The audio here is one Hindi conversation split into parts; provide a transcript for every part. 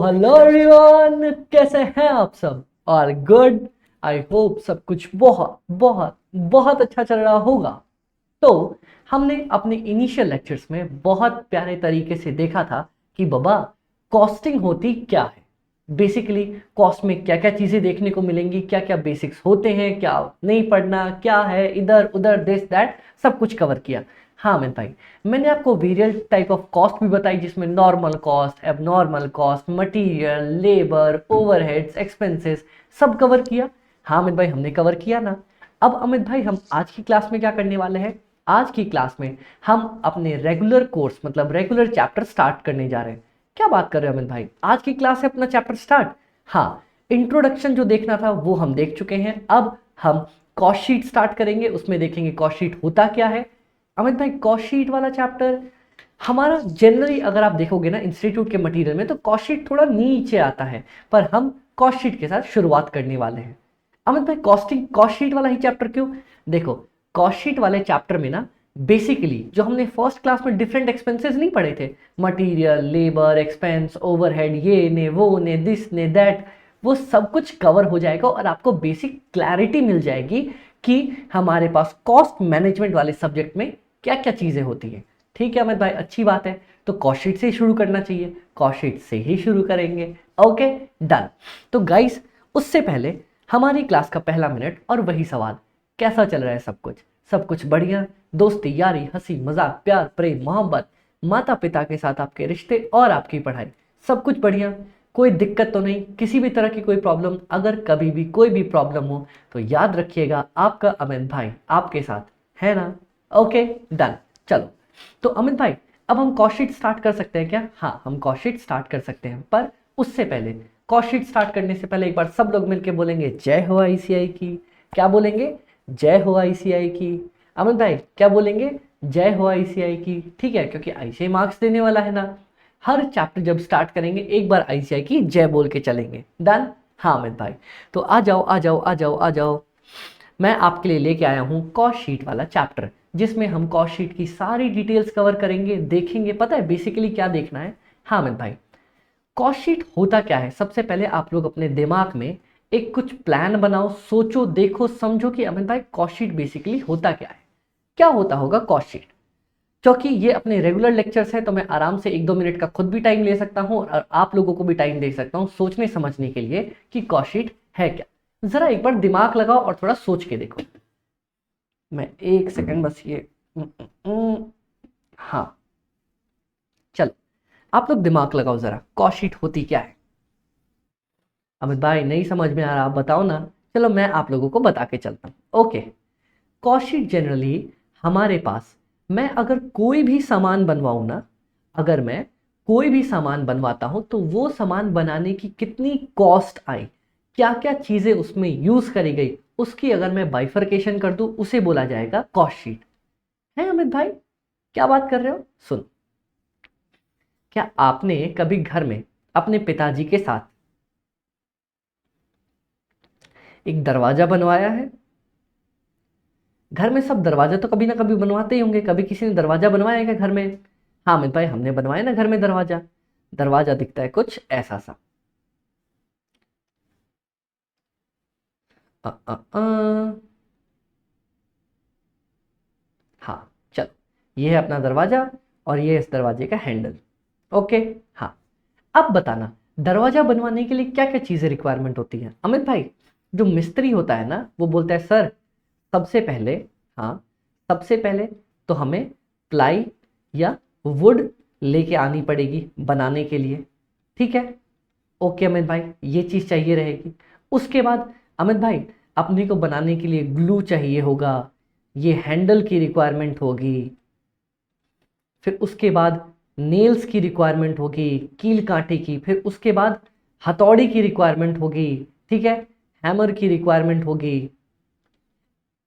हेलो एवरीवन, कैसे हैं आप सब? और गुड। आई होप सब कुछ बहुत बहुत बहुत अच्छा चल रहा होगा। तो हमने अपने इनिशियल लेक्चर्स में बहुत प्यारे तरीके से देखा था कि बाबा कॉस्टिंग होती क्या है। बेसिकली कॉस्ट में क्या क्या चीज़ें देखने को मिलेंगी, क्या क्या बेसिक्स होते हैं, क्या नहीं पढ़ना, क्या है इधर उधर दिस दैट, सब कुछ कवर किया। हाँ मैं भाई, मैंने आपको वेरियल टाइप ऑफ कॉस्ट भी बताई जिसमें normal cost, abnormal cost, material, labour, overheads, expenses सब कवर किया। हाँ अमित भाई, हमने कवर किया ना। अब अमित भाई, हम आज की क्लास में क्या करने वाले हैं? आज की क्लास में हम अपने रेगुलर कोर्स मतलब रेगुलर चैप्टर स्टार्ट करने जा रहे हैं। क्या बात कर रहे हो अमित भाई, आज की क्लास से अपना चैप्टर स्टार्ट? हाँ, इंट्रोडक्शन जो देखना था वो हम देख चुके हैं। अब हम कॉस्ट शीट स्टार्ट करेंगे, उसमें देखेंगे कॉस्ट शीट होता क्या है। अमित भाई, कॉस्ट शीट वाला चैप्टर हमारा जनरली अगर आप देखोगे ना इंस्टीट्यूट के मटेरियल में, तो कॉस्ट शीट थोड़ा नीचे आता है, पर हम कॉस्ट शीट के साथ शुरुआत करने वाले हैं। अमित भाई, कॉस्ट शीट वाला ही चैप्टर क्यों? देखो, कॉस्ट शीट वाले चैप्टर में ना बेसिकली जो हमने फर्स्ट क्लास में डिफरेंट एक्सपेंसेस नहीं पढ़े थे, मटेरियल, लेबर, एक्सपेंस, ओवरहेड, ये ने वो ने दिस ने दैट, वो सब कुछ कवर हो जाएगा और आपको बेसिक क्लैरिटी मिल जाएगी कि हमारे पास कॉस्ट मैनेजमेंट वाले सब्जेक्ट में क्या क्या चीज़ें होती हैं। ठीक है अमित भाई, अच्छी बात है। तो कॉस्ट शीट से ही शुरू करना चाहिए, कॉस्ट शीट से ही शुरू करेंगे। Okay, done. तो गाइस, उससे पहले हमारी क्लास का पहला मिनट और वही सवाल, कैसा चल रहा है सब कुछ? सब कुछ बढ़िया? दोस्ती, यारी, हंसी मजाक, प्यार, प्रेम, मोहब्बत, माता पिता के साथ आपके रिश्ते और आपकी पढ़ाई, सब कुछ बढ़िया? कोई दिक्कत तो नहीं? किसी भी तरह की कोई प्रॉब्लम? अगर कभी भी कोई भी प्रॉब्लम हो तो याद रखिएगा, आपका अमित भाई आपके साथ है ना। Okay, done. चलो, तो अमित भाई, अब हम कॉस्ट शीट स्टार्ट कर सकते हैं क्या? हाँ, हम कॉस्ट शीट स्टार्ट कर सकते हैं, पर उससे पहले, कॉस्ट शीट स्टार्ट करने से पहले एक बार सब लोग मिलके बोलेंगे जय हो आईसीआई की। क्या बोलेंगे? जय हो आईसीआई की। अमित भाई क्या बोलेंगे? जय हो आईसीआई की। ठीक है, क्योंकि आईसीआई मार्क्स देने वाला है ना। हर चैप्टर जब स्टार्ट करेंगे एक बार आईसीआई की जय बोल के चलेंगे। डन? हाँ अमित भाई, तो आ जाओ आ जाओ आ जाओ आ जाओ। मैं आपके लिए लेके आया हूँ कॉस्ट शीट वाला चैप्टर, जिसमें हम कॉस्ट शीट की सारी डिटेल्स कवर करेंगे, देखेंगे। पता है बेसिकली क्या देखना है? हाँ अमित भाई, कॉस्ट शीट होता क्या है? सबसे पहले आप लोग अपने दिमाग में एक कुछ प्लान बनाओ, सोचो, देखो, समझो कि अमित भाई कॉस्ट शीट बेसिकली होता क्या है। क्या होता होगा कॉस्ट शीट? क्योंकि ये अपने रेगुलर लेक्चर्स है तो मैं आराम से 1-2 मिनट का खुद भी टाइम ले सकता हूँ और आप लोगों को भी टाइम दे सकता हूँ सोचने समझने के लिए कि कॉस्ट शीट है क्या। जरा एक बार दिमाग लगाओ और थोड़ा सोच के देखो। मैं एक सेकंड बस ये हाँ, चलो, आप लोग दिमाग लगाओ जरा, कॉस्ट शीट होती क्या है? अमित भाई नहीं समझ में आ रहा, आप बताओ ना। चलो मैं आप लोगों को बता के चलता हूँ। ओके, कॉस्ट शीट जनरली हमारे पास, मैं अगर कोई भी सामान बनवाऊँ ना, अगर मैं कोई भी सामान बनवाता हूँ तो वो सामान बनाने की कितनी कॉस्ट आई, क्या क्या चीज़ें उसमें यूज़ करी गई, उसकी अगर मैं बाइफरकेशन कर दूँ उसे बोला जाएगा कॉस्ट शीट। है अमित भाई? क्या बात कर रहे हो? सुन, क्या आपने कभी घर में अपने पिताजी के साथ एक दरवाजा बनवाया है? घर में सब दरवाजा तो कभी ना कभी बनवाते ही होंगे, कभी किसी ने दरवाजा बनवाया है क्या घर में? हाँ अमित भाई, हमने बनवाया ना घर में दरवाजा। दरवाजा दिखता है कुछ ऐसा सा। अ, अ, अ, हाँ चलो, ये है अपना दरवाजा और ये इस दरवाजे का हैंडल। ओके, हाँ। अब बताना, दरवाजा बनवाने के लिए क्या क्या चीज़ें रिक्वायरमेंट होती हैं? अमित भाई, जो मिस्त्री होता है ना वो बोलता है सर, सबसे पहले, हाँ, सबसे पहले तो हमें प्लाई या वुड लेके आनी पड़ेगी बनाने के लिए। ठीक है, ओके अमित भाई, ये चीज़ चाहिए रहेगी। उसके बाद अमित भाई, अपने को बनाने के लिए ग्लू चाहिए होगा, ये हैंडल की रिक्वायरमेंट होगी। फिर उसके बाद नेल्स की रिक्वायरमेंट होगी, कील कांटे की। फिर उसके बाद हथौड़ी की रिक्वायरमेंट होगी। ठीक है, हैमर की रिक्वायरमेंट होगी,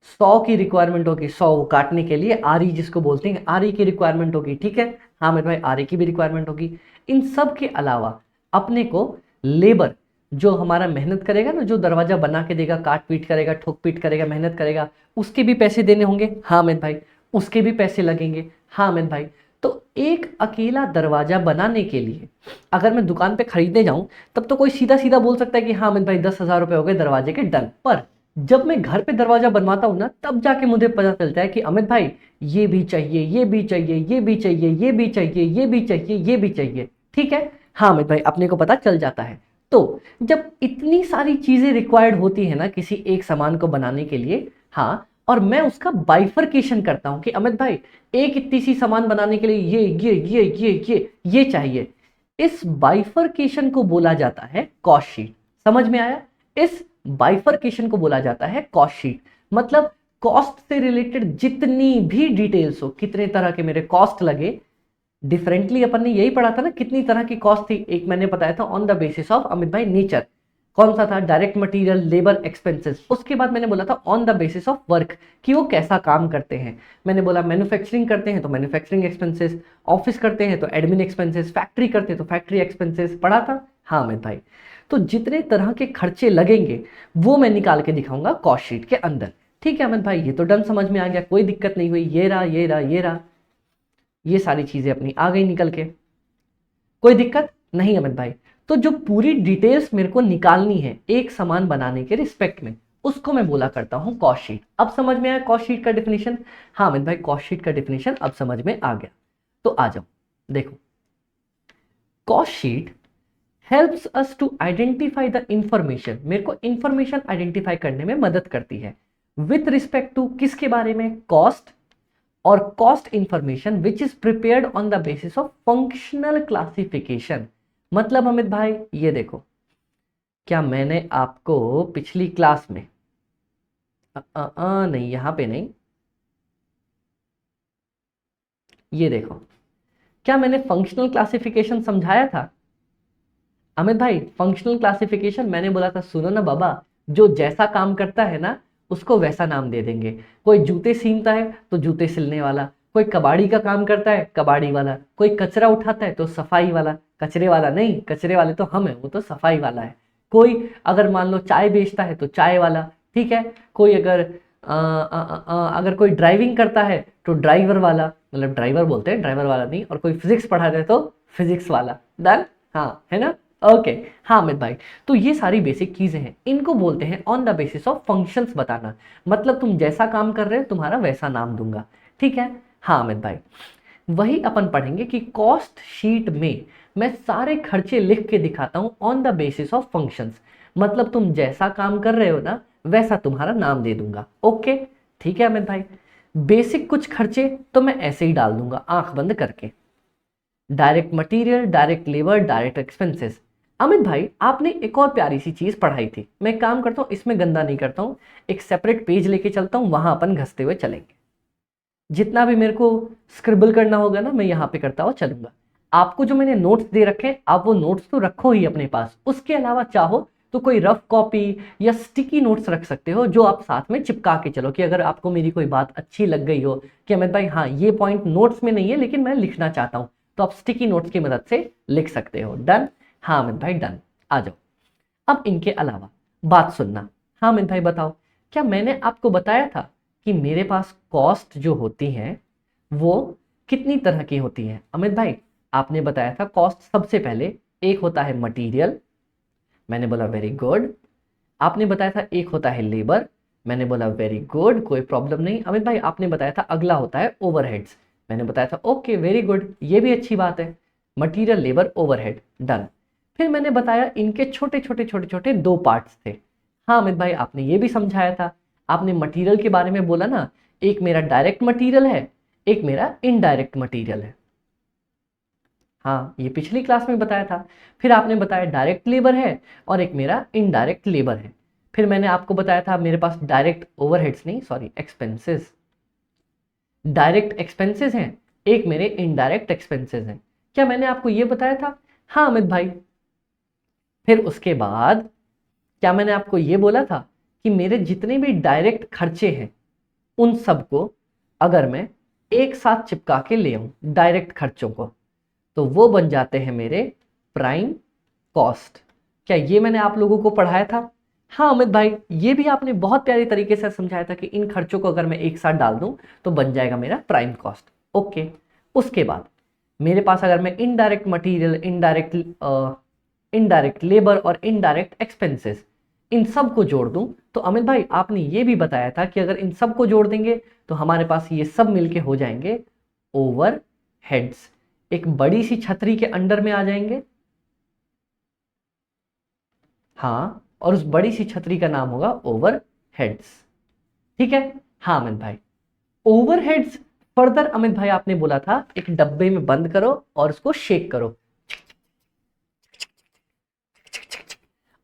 सौ की रिक्वायरमेंट होगी, सौ काटने के लिए, आरी जिसको बोलते हैं, आरी की रिक्वायरमेंट होगी। ठीक है, हाँ मेरे भाई, आरी की भी रिक्वायरमेंट होगी। इन सब के अलावा अपने को लेबर, जो हमारा मेहनत करेगा ना, जो दरवाजा बना के देगा, काट पीट करेगा, ठोक पीट करेगा, मेहनत करेगा, उसके भी पैसे देने होंगे। हाँ अमित भाई, उसके भी पैसे लगेंगे। हाँ अमित भाई, तो एक अकेला दरवाजा बनाने के लिए अगर मैं दुकान पे खरीदने जाऊं तब तो कोई सीधा सीधा बोल सकता है कि हाँ अमित भाई 10,000 रुपये हो गए दरवाजे के, डन। पर जब मैं घर पे दरवाजा बनवाता हूं ना, तब जाके मुझे पता चलता है कि अमित भाई ये भी चाहिए, ये भी चाहिए, ये भी चाहिए, ये भी चाहिए, ये भी चाहिए, ये भी चाहिए। ठीक है, हाँ अमित भाई अपने को पता चल जाता है। तो जब इतनी सारी चीजें रिक्वायर्ड होती है ना किसी एक सामान को बनाने के लिए, हाँ, और मैं उसका बाइफरकेशन करता हूं कि अमित भाई एक इतनी सी सामान बनाने के लिए ये चाहिए। इस बाइफरकेशन को बोला जाता है कॉस्ट शीट। समझ में आया? इस बाइफरकेशन को बोला जाता है कॉस्ट शीट। मतलब कॉस्ट से रिलेटेड जितनी भी डिटेल्स हो, कितने तरह के मेरे कॉस्ट लगे, डिफरेंटली अपन ने यही पढ़ा था ना, कितनी तरह की कॉस्ट थी। एक मैंने बताया था on the basis of Amit भाई नेचर, कौन सा था? Direct material, labour, expenses. उसके बाद मैंने बोला था on the basis of work, कि वो कैसा काम करते हैं। मैंने बोला मैन्युफैक्चरिंग करते हैं तो मैन्युफैक्चरिंग एक्सपेंसेस, ऑफिस करते हैं तो एडमिन एक्सपेंसेस, फैक्ट्री करते हैं तो फैक्ट्री एक्सपेंसेस। पढ़ा था? हाँ अमित भाई। तो जितने तरह के खर्चे लगेंगे वो मैं निकाल के दिखाऊंगा कॉस्ट शीट के अंदर। ठीक है अमित भाई, ये तो डन, समझ में आ गया, कोई दिक्कत नहीं हुई। ये रहा, ये रहा, ये रहा, ये सारी चीजें अपनी आ गई निकल के, कोई दिक्कत नहीं अमित भाई। तो जो पूरी डिटेल्स मेरे को निकालनी है एक सामान बनाने के रिस्पेक्ट में, उसको मैं बोला करता हूं कॉस्ट शीट। अब समझ में आया कॉस्ट शीट का डिफिनेशन? हाँ अमित भाई, कॉस्ट शीट का डिफिनेशन अब समझ में आ गया। तो आ जाओ, देखो, cost sheet helps us to identify the information. मेरे को इंफॉर्मेशन आइडेंटिफाई करने में मदद करती है विथ रिस्पेक्ट टू किसके बारे में? कॉस्ट, और cost information which is prepared on the basis of functional classification. मतलब अमित भाई ये देखो, क्या मैंने आपको पिछली क्लास में नहीं, यहां पे नहीं, ये देखो, क्या मैंने फंक्शनल क्लासिफिकेशन समझाया था? अमित भाई फंक्शनल क्लासिफिकेशन मैंने बोला था, सुनो ना बाबा, जो जैसा काम करता है ना उसको वैसा नाम दे देंगे। कोई जूते सीनता है तो जूते सिलने वाला, कोई कबाड़ी का काम करता है कबाड़ी वाला, कोई कचरा उठाता है तो सफाई वाला, कचरे वाला नहीं, कचरे वाले तो हम हैं, वो तो सफाई वाला है। कोई अगर मान लो चाय बेचता है तो चाय वाला, ठीक है। कोई अगर अगर कोई ड्राइविंग करता है तो ड्राइवर वाला, मतलब ड्राइवर बोलते हैं, ड्राइवर वाला नहीं। और कोई फिजिक्स पढ़ाता है तो फिजिक्स वाला। डन? हाँ, है ना? ओके, हाँ अमित भाई। तो ये सारी बेसिक चीजें हैं, इनको बोलते हैं on the basis of functions बताना। मतलब तुम जैसा काम कर रहे हो तुम्हारा वैसा नाम दूंगा। ठीक है, हाँ अमित भाई। वही अपन पढ़ेंगे कि कॉस्ट शीट में मैं सारे खर्चे लिख के दिखाता हूं on the basis of functions. मतलब तुम जैसा काम कर रहे हो ना वैसा तुम्हारा नाम दे दूंगा। ओके, ठीक है अमित भाई। बेसिक कुछ खर्चे तो मैं ऐसे ही डाल दूंगा आंख बंद करके, direct material, direct labour, direct expenses. Amit भाई आपने एक और प्यारी सी चीज पढ़ाई थी, मैं काम करता हूँ इसमें गंदा नहीं करता हूँ, एक सेपरेट पेज लेके चलता हूँ, वहां अपन घसते हुए चलेंगे। जितना भी मेरे को स्क्रिबल करना होगा ना मैं यहाँ पे करता हुआ चलूंगा। आपको जो मैंने नोट्स दे रखे हैं आप वो नोट्स तो रखो ही अपने पास, उसके अलावा चाहो तो कोई रफ कॉपी या स्टिकी नोट्स रख सकते हो जो आप साथ में चिपका के चलो, कि अगर आपको मेरी कोई बात अच्छी लग गई हो कि अमित भाई हाँ ये पॉइंट नोट्स में नहीं है लेकिन मैं लिखना चाहता हूँ, तो आप स्टिकी नोट्स की मदद से लिख सकते हो। डन? हाँ अमित भाई डन। आ जाओ, अब इनके अलावा बात सुनना। हाँ अमित भाई बताओ, क्या मैंने आपको बताया था कि मेरे पास कॉस्ट जो होती हैं वो कितनी तरह की होती हैं? अमित भाई आपने बताया था कॉस्ट सबसे पहले एक होता है मटेरियल, मैंने बोला वेरी गुड। आपने बताया था एक होता है लेबर, मैंने बोला वेरी गुड, कोई प्रॉब्लम नहीं। अमित भाई आपने बताया था अगला होता है ओवरहेड्स, मैंने बताया था ओके वेरी गुड, ये भी अच्छी बात है। Material, labour, overhead, done. फिर मैंने बताया इनके छोटे छोटे छोटे छोटे दो पार्ट्स थे। हाँ अमित भाई आपने ये भी समझाया था। आपने मटेरियल के बारे में बोला ना, एक मेरा डायरेक्ट मटेरियल है, एक मेरा इनडायरेक्ट मटेरियल है। हाँ ये पिछली क्लास में बताया था। फिर आपने बताया डायरेक्ट लेबर है और एक मेरा इनडायरेक्ट लेबर है। फिर मैंने आपको बताया था मेरे पास डायरेक्ट ओवरहेड्स नहीं, सॉरी एक्सपेंसेस, डायरेक्ट एक्सपेंसेस हैं, एक मेरे इनडायरेक्ट एक्सपेंसेस हैं। क्या मैंने आपको ये बताया था? हाँ अमित भाई। फिर उसके बाद क्या मैंने आपको ये बोला था कि मेरे जितने भी डायरेक्ट खर्चे हैं उन सबको अगर मैं एक साथ चिपका के ले आऊं डायरेक्ट खर्चों को, तो वो बन जाते हैं मेरे प्राइम कॉस्ट। क्या ये मैंने आप लोगों को पढ़ाया था? हाँ अमित भाई, ये भी आपने बहुत प्यारी तरीके से समझाया था कि इन खर्चों को अगर मैं एक साथ डाल दूं तो बन जाएगा मेरा प्राइम कॉस्ट। ओके, उसके बाद मेरे पास अगर मैं इनडायरेक्ट मटेरियल, इनडायरेक्ट लेबर और इनडायरेक्ट एक्सपेंसेस इन सब को जोड़ दूं, तो अमित भाई आपने ये भी बताया था कि अगर इन सब को जोड़ देंगे तो हमारे पास ये सब मिलके हो जाएंगे ओवर हेड्स, एक बड़ी सी छतरी के अंडर में आ जाएंगे। हाँ, और उस बड़ी सी छतरी का नाम होगा ओवर हेड्स। ठीक है। हाँ अमित भाई, ओवर हेड्स फर्दर अमित भाई आपने बोला था एक डब्बे में बंद करो और उसको शेक करो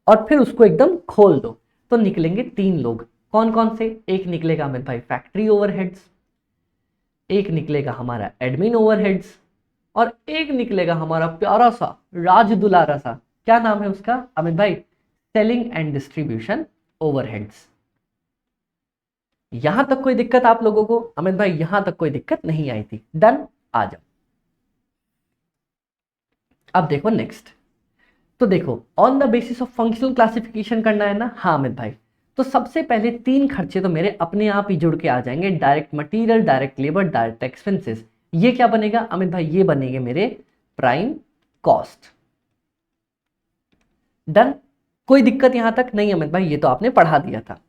और फिर उसको एकदम खोल दो, तो निकलेंगे 3 लोग। कौन कौन से? एक निकलेगा अमित भाई फैक्ट्री ओवरहेड्स, एक निकलेगा हमारा एडमिन ओवरहेड्स, और एक निकलेगा हमारा प्यारा सा राज दुलारा सा, क्या नाम है उसका अमित भाई? Selling and distribution overheads. यहां तक कोई दिक्कत आप लोगों को? अमित भाई यहां तक कोई दिक्कत नहीं आई थी। डन, आ जाओ। अब देखो नेक्स्ट, तो देखो on the basis of functional classification करना है ना। हाँ अमित भाई, तो सबसे पहले 3 खर्चे तो मेरे अपने आप ही जुड़ के आ जाएंगे, direct material, direct labour, direct expenses. ये क्या बनेगा अमित भाई? ये बनेंगे मेरे प्राइम कॉस्ट। डन, कोई दिक्कत यहां तक नहीं अमित भाई, ये तो आपने पढ़ा दिया था।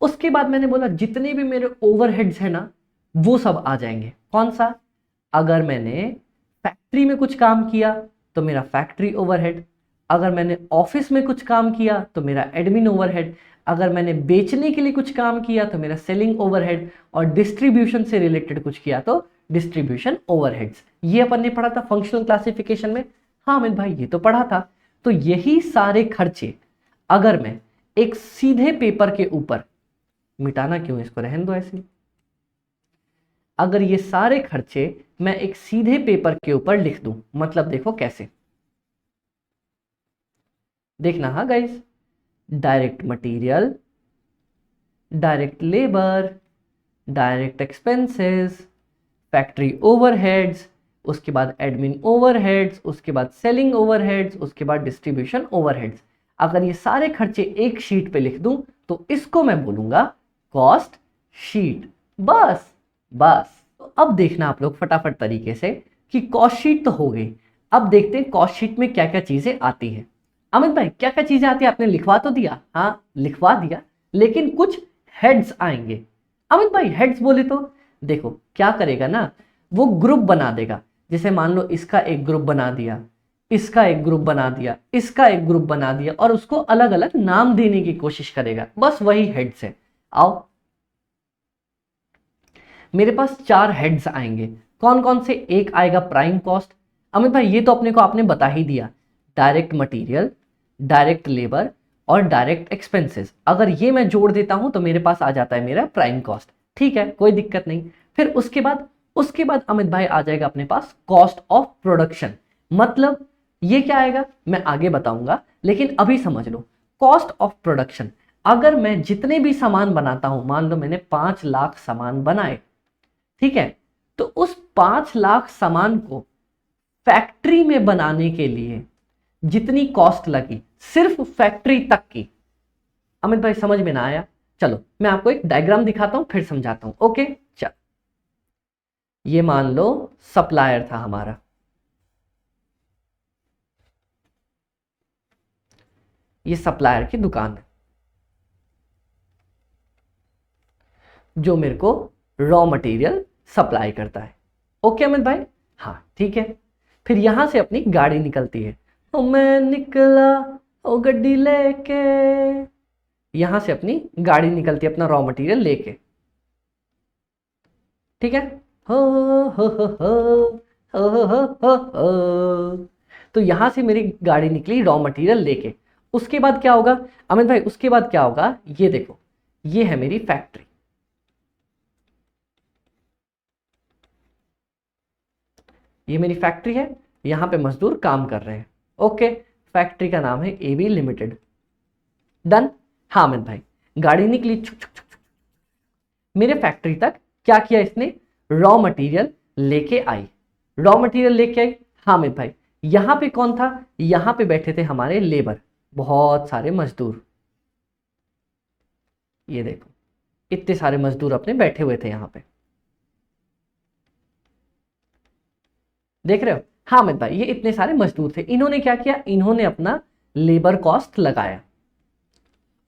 उसके बाद मैंने बोला जितने भी मेरे ओवरहेड्स हैं ना वो सब आ जाएंगे। कौन सा? अगर मैंने फैक्ट्री में कुछ काम किया तो मेरा फैक्ट्री ओवरहेड, अगर मैंने ऑफिस में कुछ काम किया तो मेरा एडमिन ओवरहेड, अगर मैंने बेचने के लिए कुछ काम किया तो मेरा सेलिंग ओवरहेड, और डिस्ट्रीब्यूशन से रिलेटेड कुछ किया तो डिस्ट्रीब्यूशन ओवरहेड्स। ये अपन ने पढ़ा था फंक्शनल क्लासिफिकेशन में। हाँ अमित भाई ये तो पढ़ा था। तो यही सारे खर्चे अगर मैं एक सीधे पेपर के ऊपर, मिटाना क्यों, इसको रहने दो ऐसे, अगर ये सारे खर्चे मैं एक सीधे पेपर के ऊपर लिख दूं, मतलब देखो कैसे, देखना हाँ guys, direct material, direct labour, direct expenses, factory overheads, उसके बाद एडमिन ओवरहेड्स, उसके बाद सेलिंग ओवरहेड्स, उसके बाद डिस्ट्रीब्यूशन ओवरहेड्स। अगर ये सारे खर्चे एक शीट पे लिख दूं तो इसको मैं बोलूंगा कॉस्ट शीट। बस बस। तो अब देखना आप लोग फटाफट तरीके से कि कॉस्ट शीट तो हो गई। अब देखते हैं कॉस्ट शीट में क्या क्या चीजें आती है। अमित भाई क्या क्या चीजें आती है? आपने लिखवा तो दिया, हाँ लिखवा दिया, लेकिन कुछ हेड्स आएंगे। अमित भाई हेड्स बोले तो देखो क्या करेगा ना, वो ग्रुप बना देगा। जैसे मान लो इसका एक ग्रुप बना दिया, इसका एक ग्रुप बना दिया, इसका एक ग्रुप बना दिया, और उसको अलग अलग नाम देने की कोशिश करेगा। बस वही हेड्स है। आओ, मेरे पास 4 हेड्स आएंगे। कौन कौन से? एक आएगा प्राइम कॉस्ट। अमित भाई ये तो अपने को आपने बता ही दिया, डायरेक्ट मटेरियल, डायरेक्ट लेबर और डायरेक्ट एक्सपेंसेस। अगर ये मैं जोड़ देता हूं तो मेरे पास आ जाता है मेरा प्राइम कॉस्ट। ठीक है, कोई दिक्कत नहीं। फिर उसके बाद अमित भाई आ जाएगा अपने पास कॉस्ट ऑफ प्रोडक्शन। मतलब ये क्या आएगा मैं आगे बताऊंगा, लेकिन अभी समझ लो। कॉस्ट ऑफ प्रोडक्शन, अगर मैं जितने भी सामान बनाता हूं, मान लो मैंने 5 लाख सामान बनाए, ठीक है, तो उस 5 लाख सामान को फैक्ट्री में बनाने के लिए जितनी कॉस्ट लगी सिर्फ फैक्ट्री तक की, अमित भाई समझ में ना आया? चलो मैं आपको एक डायग्राम दिखाता हूं फिर समझाता हूं। ओके चल, ये मान लो सप्लायर था हमारा, ये सप्लायर की दुकान है जो मेरे को रॉ मटेरियल सप्लाई करता है। ओके अमित भाई, हाँ ठीक है। फिर यहां से अपनी गाड़ी निकलती है, ओ मैं निकला ओ गड्डी लेके, यहां से अपनी गाड़ी निकलती है अपना रॉ मटेरियल लेके। ठीक है, हो हो हो हो हो हो हो हो। तो यहां से मेरी गाड़ी निकली रॉ मटेरियल लेके। उसके बाद क्या होगा अमित भाई? उसके बाद क्या होगा, ये देखो, ये है मेरी फैक्ट्री, ये मेरी फैक्ट्री है, यहां पे मजदूर काम कर रहे हैं। ओके, फैक्ट्री का नाम है एबी लिमिटेड। डन। हाँ अमित भाई, गाड़ी निकली छुक छुक छुक छुक, मेरे फैक्ट्री तक क्या किया इसने? रॉ मटेरियल लेके आई, रॉ मटेरियल लेके आई। हाँ अमित भाई, यहां पे कौन था? यहां पे बैठे थे हमारे लेबर, बहुत सारे मजदूर। ये देखो इतने सारे मजदूर अपने बैठे हुए थे यहां पे। देख रहे हो। हाँ अमित भाई, ये इतने सारे मजदूर थे, इन्होंने क्या किया, इन्होंने अपना लेबर कॉस्ट लगाया।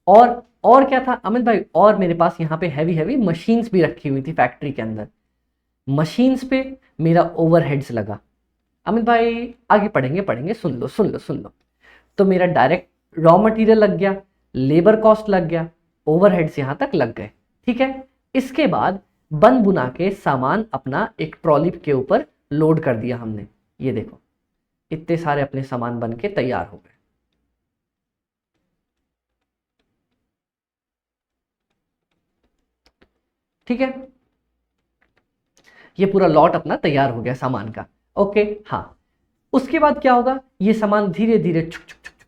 और क्या था अमित भाई, और मेरे पास यहाँ पे हैवी हैवी मशीन्स भी रखी हुई थी फैक्ट्री के अंदर। मशीन्स पे मेरा ओवरहेड्स लगा। अमित भाई आगे पढ़ेंगे पढ़ेंगे, सुन लो सुन लो सुन लो। तो मेरा डायरेक्ट रॉ मटेरियल लग गया, लेबर कॉस्ट लग गया, ओवरहेड्स यहां तक लग गए। ठीक है, इसके बाद बन बुना के सामान अपना एक ट्रॉली के ऊपर लोड कर दिया हमने। ये देखो इतने सारे अपने सामान बन के तैयार हो गए। ठीक है, ये पूरा लॉट अपना तैयार हो गया सामान का। ओके हाँ, उसके बाद क्या होगा, ये सामान धीरे धीरे छुक छुक छुक छुक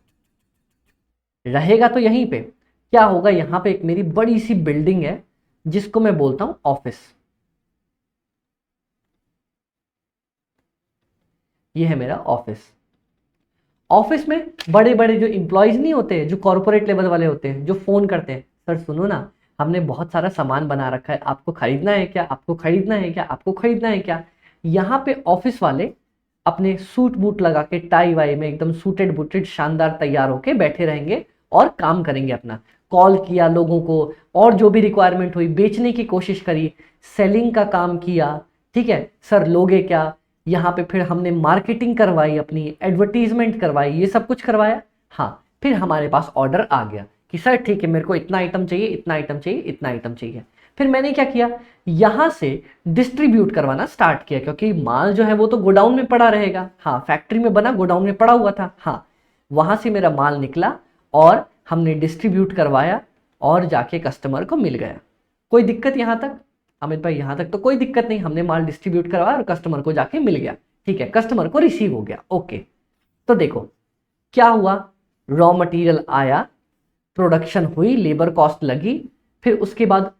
रहेगा। तो यहीं पे क्या होगा, यहां पे एक मेरी बड़ी सी बिल्डिंग है जिसको मैं बोलता हूं ऑफिस। ये है मेरा ऑफिस। ऑफिस में बड़े बड़े जो इंप्लॉयज नहीं होते, जो कॉर्पोरेट लेवल वाले होते हैं, जो फोन करते हैं, सर सुनो ना, हमने बहुत सारा सामान बना रखा है, आपको खरीदना है क्या, आपको खरीदना है क्या, आपको खरीदना है क्या। यहाँ पे ऑफिस वाले अपने सूट बूट लगा के टाई वाई में एकदम सूटेड बूटेड शानदार तैयार होके बैठे रहेंगे और काम करेंगे अपना। कॉल किया लोगों को, और जो भी रिक्वायरमेंट हुई बेचने की कोशिश करी, सेलिंग का काम किया। ठीक है सर, लोगे क्या, यहाँ पे फिर हमने मार्केटिंग करवाई, अपनी एडवर्टीजमेंट करवाई, ये सब कुछ करवाया। हाँ, फिर हमारे पास ऑर्डर आ गया कि सर ठीक है मेरे को इतना आइटम चाहिए, इतना आइटम चाहिए, इतना आइटम चाहिए। फिर मैंने क्या किया, यहाँ से डिस्ट्रीब्यूट करवाना स्टार्ट किया, क्योंकि माल जो है वो तो गोडाउन में पड़ा रहेगा। हाँ, फैक्ट्री में बना, गोडाउन में पड़ा हुआ था। हाँ, वहां से मेरा माल निकला और हमने डिस्ट्रीब्यूट करवाया और जाके कस्टमर को मिल गया। कोई दिक्कत यहाँ तक अमित भाई? यहाँ तक तो कोई दिक्कत नहीं, हमने माल डिस्ट्रीब्यूट करवाया और कस्टमर को जाके मिल गया। ठीक है, कस्टमर को रिसीव हो गया। ओके, तो देखो क्या हुआ, रॉ मटेरियल आया, प्रोडक्शन हुई, लेबर कॉस्ट लगी, फिर उसके बाद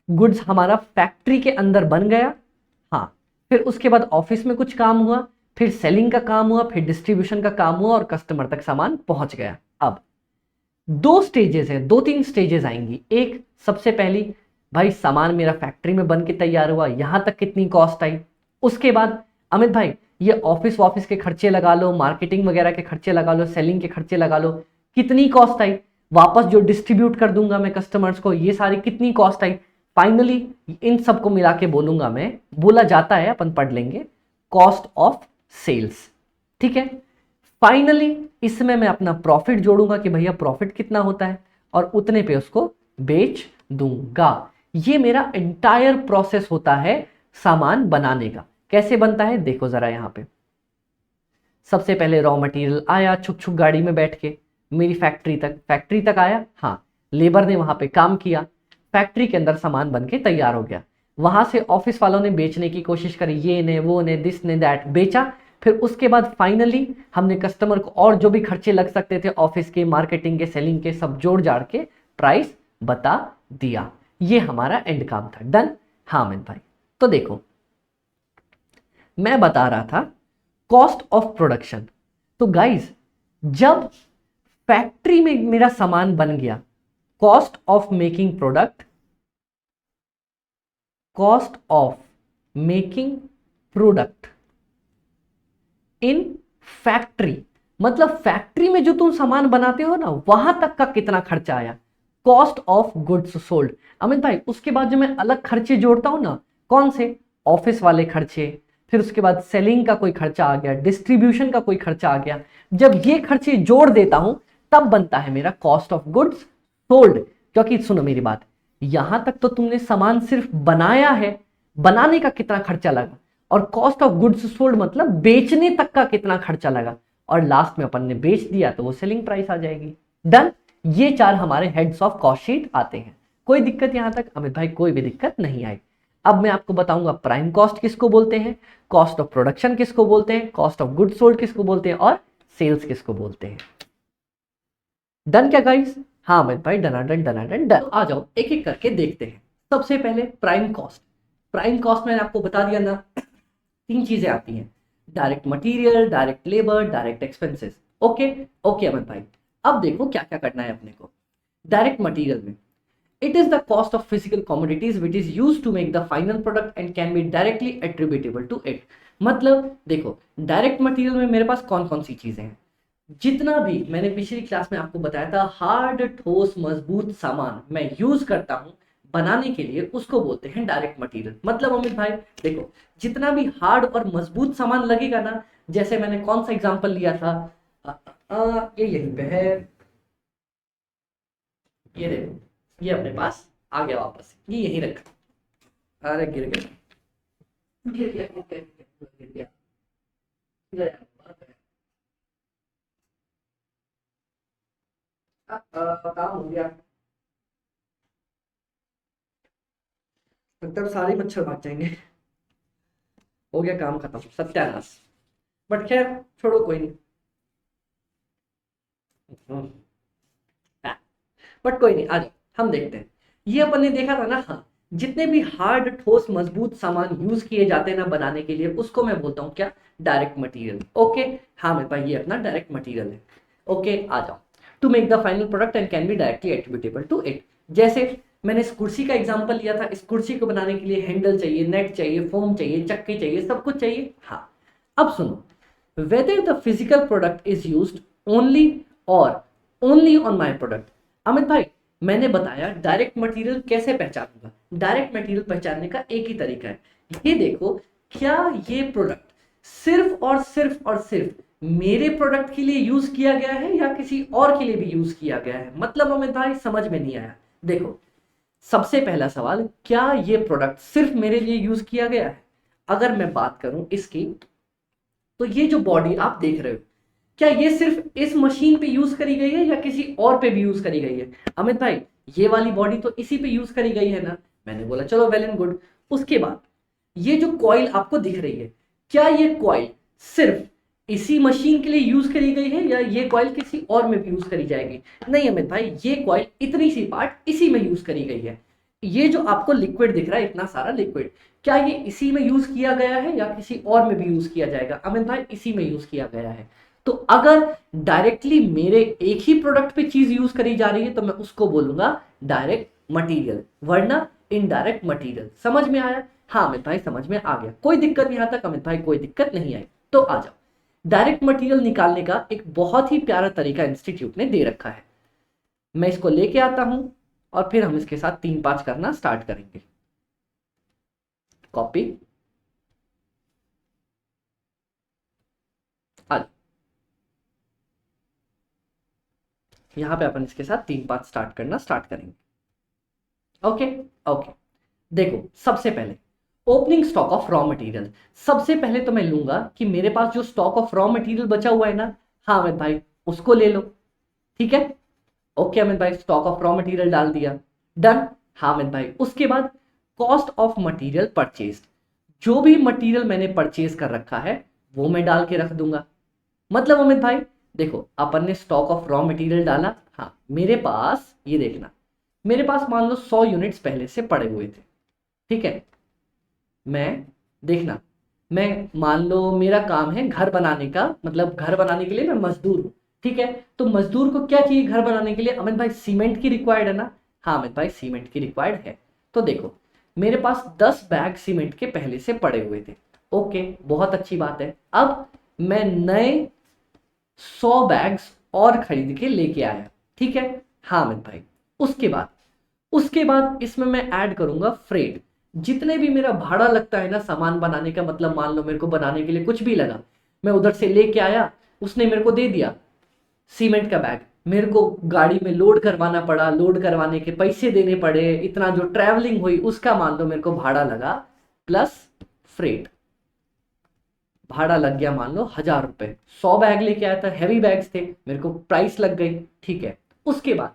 गुड्स हमारा फैक्ट्री के अंदर बन गया। हाँ, फिर उसके बाद ऑफिस में कुछ काम हुआ, फिर सेलिंग का काम हुआ, फिर डिस्ट्रीब्यूशन का काम हुआ और कस्टमर तक सामान पहुंच गया। अब दो स्टेजेस हैं, दो तीन स्टेजेस आएंगी। एक, सबसे पहली, भाई सामान मेरा फैक्ट्री में बन के तैयार हुआ, यहां तक कितनी कॉस्ट आई। उसके बाद अमित भाई ये ऑफिस के खर्चे लगा लो, मार्केटिंग वगैरह के खर्चे लगा लो, सेलिंग के खर्चे लगा लो, कितनी कॉस्ट आई। वापस जो डिस्ट्रीब्यूट कर दूंगा मैं कस्टमर्स को, ये सारी कितनी कॉस्ट आई। फाइनली इन सबको मिला के बोलूंगा मैं, बोला जाता है, अपन पढ़ लेंगे, कॉस्ट ऑफ सेल्स। ठीक है, फाइनली इसमें मैं अपना प्रॉफिट जोड़ूंगा कि भैया प्रॉफिट कितना होता है और उतने पे उसको बेच दूंगा। ये मेरा एंटायर प्रोसेस होता है सामान बनाने का। कैसे बनता है देखो जरा यहां पे। सबसे पहले रॉ मटेरियल आया छुक छुक गाड़ी में बैठ के मेरी फैक्ट्री तक आया। हाँ, लेबर ने वहां पे काम किया, फैक्ट्री के अंदर सामान बन के तैयार हो गया। वहां से ऑफिस वालों ने बेचने की कोशिश करी, ये ने वो ने दिस ने दैट, बेचा। फिर उसके बाद फाइनली हमने कस्टमर को और जो भी खर्चे लग सकते थे ऑफिस के, मार्केटिंग के, सेलिंग के, सब जोड़ जाड़ के प्राइस बता दिया। ये हमारा एंड काम था। डन? हाँ अमित भाई। तो देखो मैं बता रहा था कॉस्ट ऑफ प्रोडक्शन। तो गाइस जब फैक्ट्री में मेरा सामान बन गया, cost of making product, cost of making product in factory, मतलब फैक्ट्री में जो तुम सामान बनाते हो ना वहां तक का कितना खर्चा आया, cost of goods sold. Amit भाई उसके बाद जो मैं अलग खर्चे जोड़ता हूं ना, कौन से, ऑफिस वाले खर्चे, फिर उसके बाद सेलिंग का कोई खर्चा आ गया, डिस्ट्रीब्यूशन का कोई खर्चा आ गया, जब ये खर्चे जोड़ देता हूं तब बनता है मेरा कॉस्ट ऑफ गुड्स सोल्ड। क्योंकि सुनो मेरी बात, यहां तक तो तुमने सामान सिर्फ बनाया है, बनाने का कितना खर्चा लगा, और कॉस्ट ऑफ गुड्स सोल्ड मतलब बेचने तक का कितना खर्चा लगा, और लास्ट में अपन ने बेच दिया तो वो सेलिंग प्राइस आ जाएगी। डन? ये चार हमारे हेड्स ऑफ कॉस्ट शीट आते हैं। कोई दिक्कत यहां तक अमित भाई? कोई भी दिक्कत नहीं आई। अब मैं आपको बताऊंगा प्राइम कॉस्ट किसको बोलते हैं, कॉस्ट ऑफ प्रोडक्शन किसको बोलते हैं, कॉस्ट ऑफ गुड्स सोल्ड किसको बोलते हैं, और सेल्स किसको बोलते हैं। डन क्या गाइस? हाँ अमित भाई, डनाडन डनाडन डन। आ जाओ एक एक करके देखते हैं। सबसे पहले प्राइम कॉस्ट। प्राइम कॉस्ट मैंने आपको बता दिया ना, तीन चीजें आती हैं, direct material, direct labour, direct expenses. Okay okay Amit भाई, अब देखो क्या क्या करना है अपने को। डायरेक्ट मटेरियल में it is the cost of physical commodities which is used to make the final product and can be directly attributable to it। मतलब देखो, डायरेक्ट मटेरियल में मेरे पास कौन कौन सी चीजें हैं, जितना भी मैंने पिछली क्लास में आपको बताया था हार्ड ठोस मजबूत सामान मैं यूज करता हूं बनाने के लिए, उसको बोलते हैं डायरेक्ट मटेरियल। मतलब अमित भाई देखो, जितना भी हार्ड और मजबूत सामान लगेगा ना, जैसे मैंने कौन सा एग्जांपल लिया था, ये यहीं पे है, ये देखो, ये अपने पास आ गया वापस, ये यहीं रखा, अरे गिर गया, गिर गया, गिर गया, गिर गया, गिर गया। काम हो गया, लगता है सारे मच्छर भाग जाएंगे। हो गया काम खत्म, सत्यानाश। बट खैर छोड़ो, कोई नहीं। बट कोई नहीं, आ जाओ हम देखते हैं। ये अपन ने देखा था ना, हाँ, जितने भी हार्ड ठोस मजबूत सामान यूज किए जाते हैं ना बनाने के लिए, उसको मैं बोलता हूँ क्या, डायरेक्ट मटेरियल। ओके, हाँ मेरे पास ये अपना डायरेक्ट मटेरियल है। ओके, आ जाओ। To make the final product and can be directly attributable to it. जैसे मैंने इस कुर्सी का एग्जांपल लिया था, इस कुर्सी को बनाने के लिए हैंडल चाहिए, नेट चाहिए, फोम चाहिए, चक्की चाहिए, सब कुछ चाहिए। हाँ, अब सुनो, whether the physical product is used only और only on my product. Amit भाई, मैंने बताया डायरेक्ट मटेरियल कैसे पहचानूंगा। डायरेक्ट मटेरियल पहचानने का एक ही तरीका है, ये देखो, क्या ये प्रोडक्ट सिर्फ और सिर्फ मेरे प्रोडक्ट के लिए यूज किया गया है या किसी और के लिए भी यूज किया गया है। मतलब अमित भाई समझ में नहीं आया। देखो, सबसे पहला सवाल, क्या ये प्रोडक्ट सिर्फ मेरे लिए यूज किया गया है। अगर मैं बात करूं इसकी, तो ये जो बॉडी आप देख रहे हो, क्या ये सिर्फ इस मशीन पे यूज करी गई है या किसी और पे भी यूज करी गई है। अमित भाई, ये वाली बॉडी तो इसी पे यूज करी गई है ना। मैंने बोला चलो वेल एंड गुड। उसके बाद ये जो कॉइल आपको दिख रही है, क्या ये कॉइल सिर्फ इसी मशीन के लिए यूज करी गई है या ये कॉइल किसी और में भी यूज करी जाएगी। नहीं अमित भाई, ये कॉइल इतनी सी पार्ट इसी में यूज करी गई है। ये जो आपको लिक्विड दिख रहा है, इतना सारा लिक्विड, क्या ये इसी में यूज किया गया है या किसी और में भी यूज किया जाएगा। अमित भाई, इसी में यूज किया गया है। तो अगर डायरेक्टली मेरे एक ही प्रोडक्ट पे चीज यूज करी जा रही है तो मैं उसको बोलूंगा डायरेक्ट मटेरियल, वरना इनडायरेक्ट मटेरियल। समझ में आया। हाँ अमित भाई समझ में आ गया, कोई दिक्कत नहीं। आता अमित भाई कोई दिक्कत नहीं आई। तो आ जाओ, डायरेक्ट मटेरियल निकालने का एक बहुत ही प्यारा तरीका इंस्टीट्यूट ने दे रखा है। मैं इसको लेके आता हूं और फिर हम इसके साथ 3-5 करना स्टार्ट करेंगे। कॉपी, यहां पे अपन इसके साथ 3-5 स्टार्ट करना स्टार्ट करेंगे। ओके ओके, देखो सबसे पहले opening stock of raw material. सबसे पहले तो मैं लूंगा कि मेरे पास जो स्टॉक ऑफ रॉ मटेरियल बचा हुआ है ना, हाँ अमित भाई उसको ले लो। ठीक है, ओके अमित भाई, स्टॉक ऑफ रॉ मटेरियल डाल दिया, डन। हाँ अमित भाई, उसके बाद कॉस्ट ऑफ मटेरियल परचेज, जो भी मटेरियल मैंने परचेज कर रखा है वो मैं डाल के रख दूंगा। मतलब अमित भाई देखो, अपन ने स्टॉक ऑफ रॉ मटेरियल डाला, हाँ मेरे पास ये देखना, मेरे पास मान लो 100 यूनिट्स पहले से पड़े हुए थे। ठीक है, मैं देखना, मैं मान लो मेरा काम है घर बनाने का, मतलब घर बनाने के लिए मैं मजदूर हूँ। ठीक है, तो मजदूर को क्या चाहिए घर बनाने के लिए। अमित भाई सीमेंट की रिक्वायर्ड है ना। हाँ अमित भाई सीमेंट की रिक्वायर्ड है। तो देखो, मेरे पास 10 बैग सीमेंट के पहले से पड़े हुए थे। ओके, बहुत अच्छी बात है। अब मैं नए 100 बैग्स और खरीद के लेके आया। ठीक है, हाँ अमित भाई। उसके बाद इसमें मैं ऐड करूंगा फ्रेट। जितने भी मेरा भाड़ा लगता है ना सामान बनाने का, मतलब मान लो मेरे को बनाने के लिए कुछ भी लगा, मैं उधर से लेके आया, उसने मेरे को दे दिया सीमेंट का बैग, मेरे को गाड़ी में लोड करवाना पड़ा, लोड करवाने के पैसे देने पड़े, इतना जो ट्रैवलिंग हुई उसका मान लो मेरे को भाड़ा लगा, प्लस फ्रेट, भाड़ा लग गया मान लो 1000 रुपए। 100 बैग लेके आया था, हैवी बैग्स थे, मेरे को प्राइस लग गई। ठीक है, उसके बाद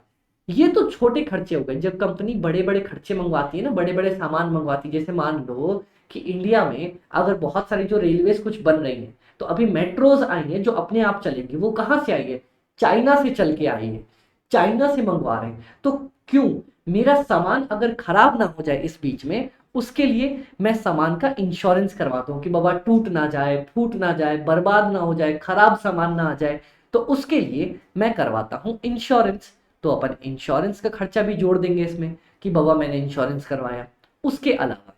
ये तो छोटे खर्चे हो गए। जब कंपनी बड़े बड़े खर्चे मंगवाती है ना, बड़े बड़े सामान मंगवाती है, जैसे मान लो कि इंडिया में अगर बहुत सारी जो रेलवेज कुछ बन रही हैं, तो अभी मेट्रोज आई हैं जो अपने आप चलेंगी, वो कहाँ से आई है, चाइना से चल के आई है, चाइना से मंगवा रहे हैं। तो क्यों, मेरा सामान अगर खराब ना हो जाए इस बीच में, उसके लिए मैं सामान का इंश्योरेंस करवाता हूँ कि बाबा टूट ना जाए, फूट ना जाए, बर्बाद ना हो जाए, खराब सामान ना आ जाए, तो उसके लिए मैं करवाता हूँ इंश्योरेंस। तो अपन इंश्योरेंस का खर्चा भी जोड़ देंगे इसमें कि बाबा मैंने इंश्योरेंस करवाया। उसके अलावा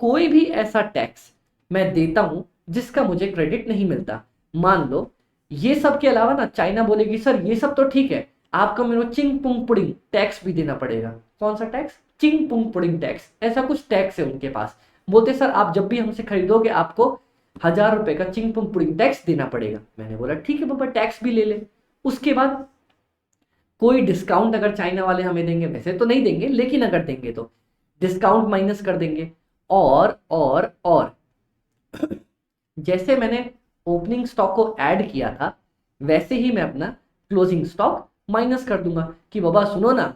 कोई भी ऐसा टैक्स मैं देता हूं जिसका मुझे क्रेडिट नहीं मिलता। मान लो ये सब के अलावा ना चाइना बोलेगी सर ये सब तो ठीक है, आपको मेरे को चिंग पुंग पुडिंग टैक्स भी देना पड़ेगा। कौन सा टैक्स? चिंग पुंग पुडिंग टैक्स, ऐसा कुछ टैक्स है उनके पास। बोलते सर आप जब भी हमसे खरीदोगे आपको 1000 रुपए का चिंग पुंग पुडिंग टैक्स देना पड़ेगा। मैंने बोला ठीक है पापा टैक्स भी ले ले। उसके बाद कोई डिस्काउंट अगर चाइना वाले हमें देंगे, वैसे तो नहीं देंगे लेकिन अगर देंगे तो डिस्काउंट माइनस कर देंगे। और जैसे मैंने ओपनिंग स्टॉक को ऐड किया था वैसे ही मैं अपना क्लोजिंग स्टॉक माइनस कर दूंगा कि बाबा सुनो ना,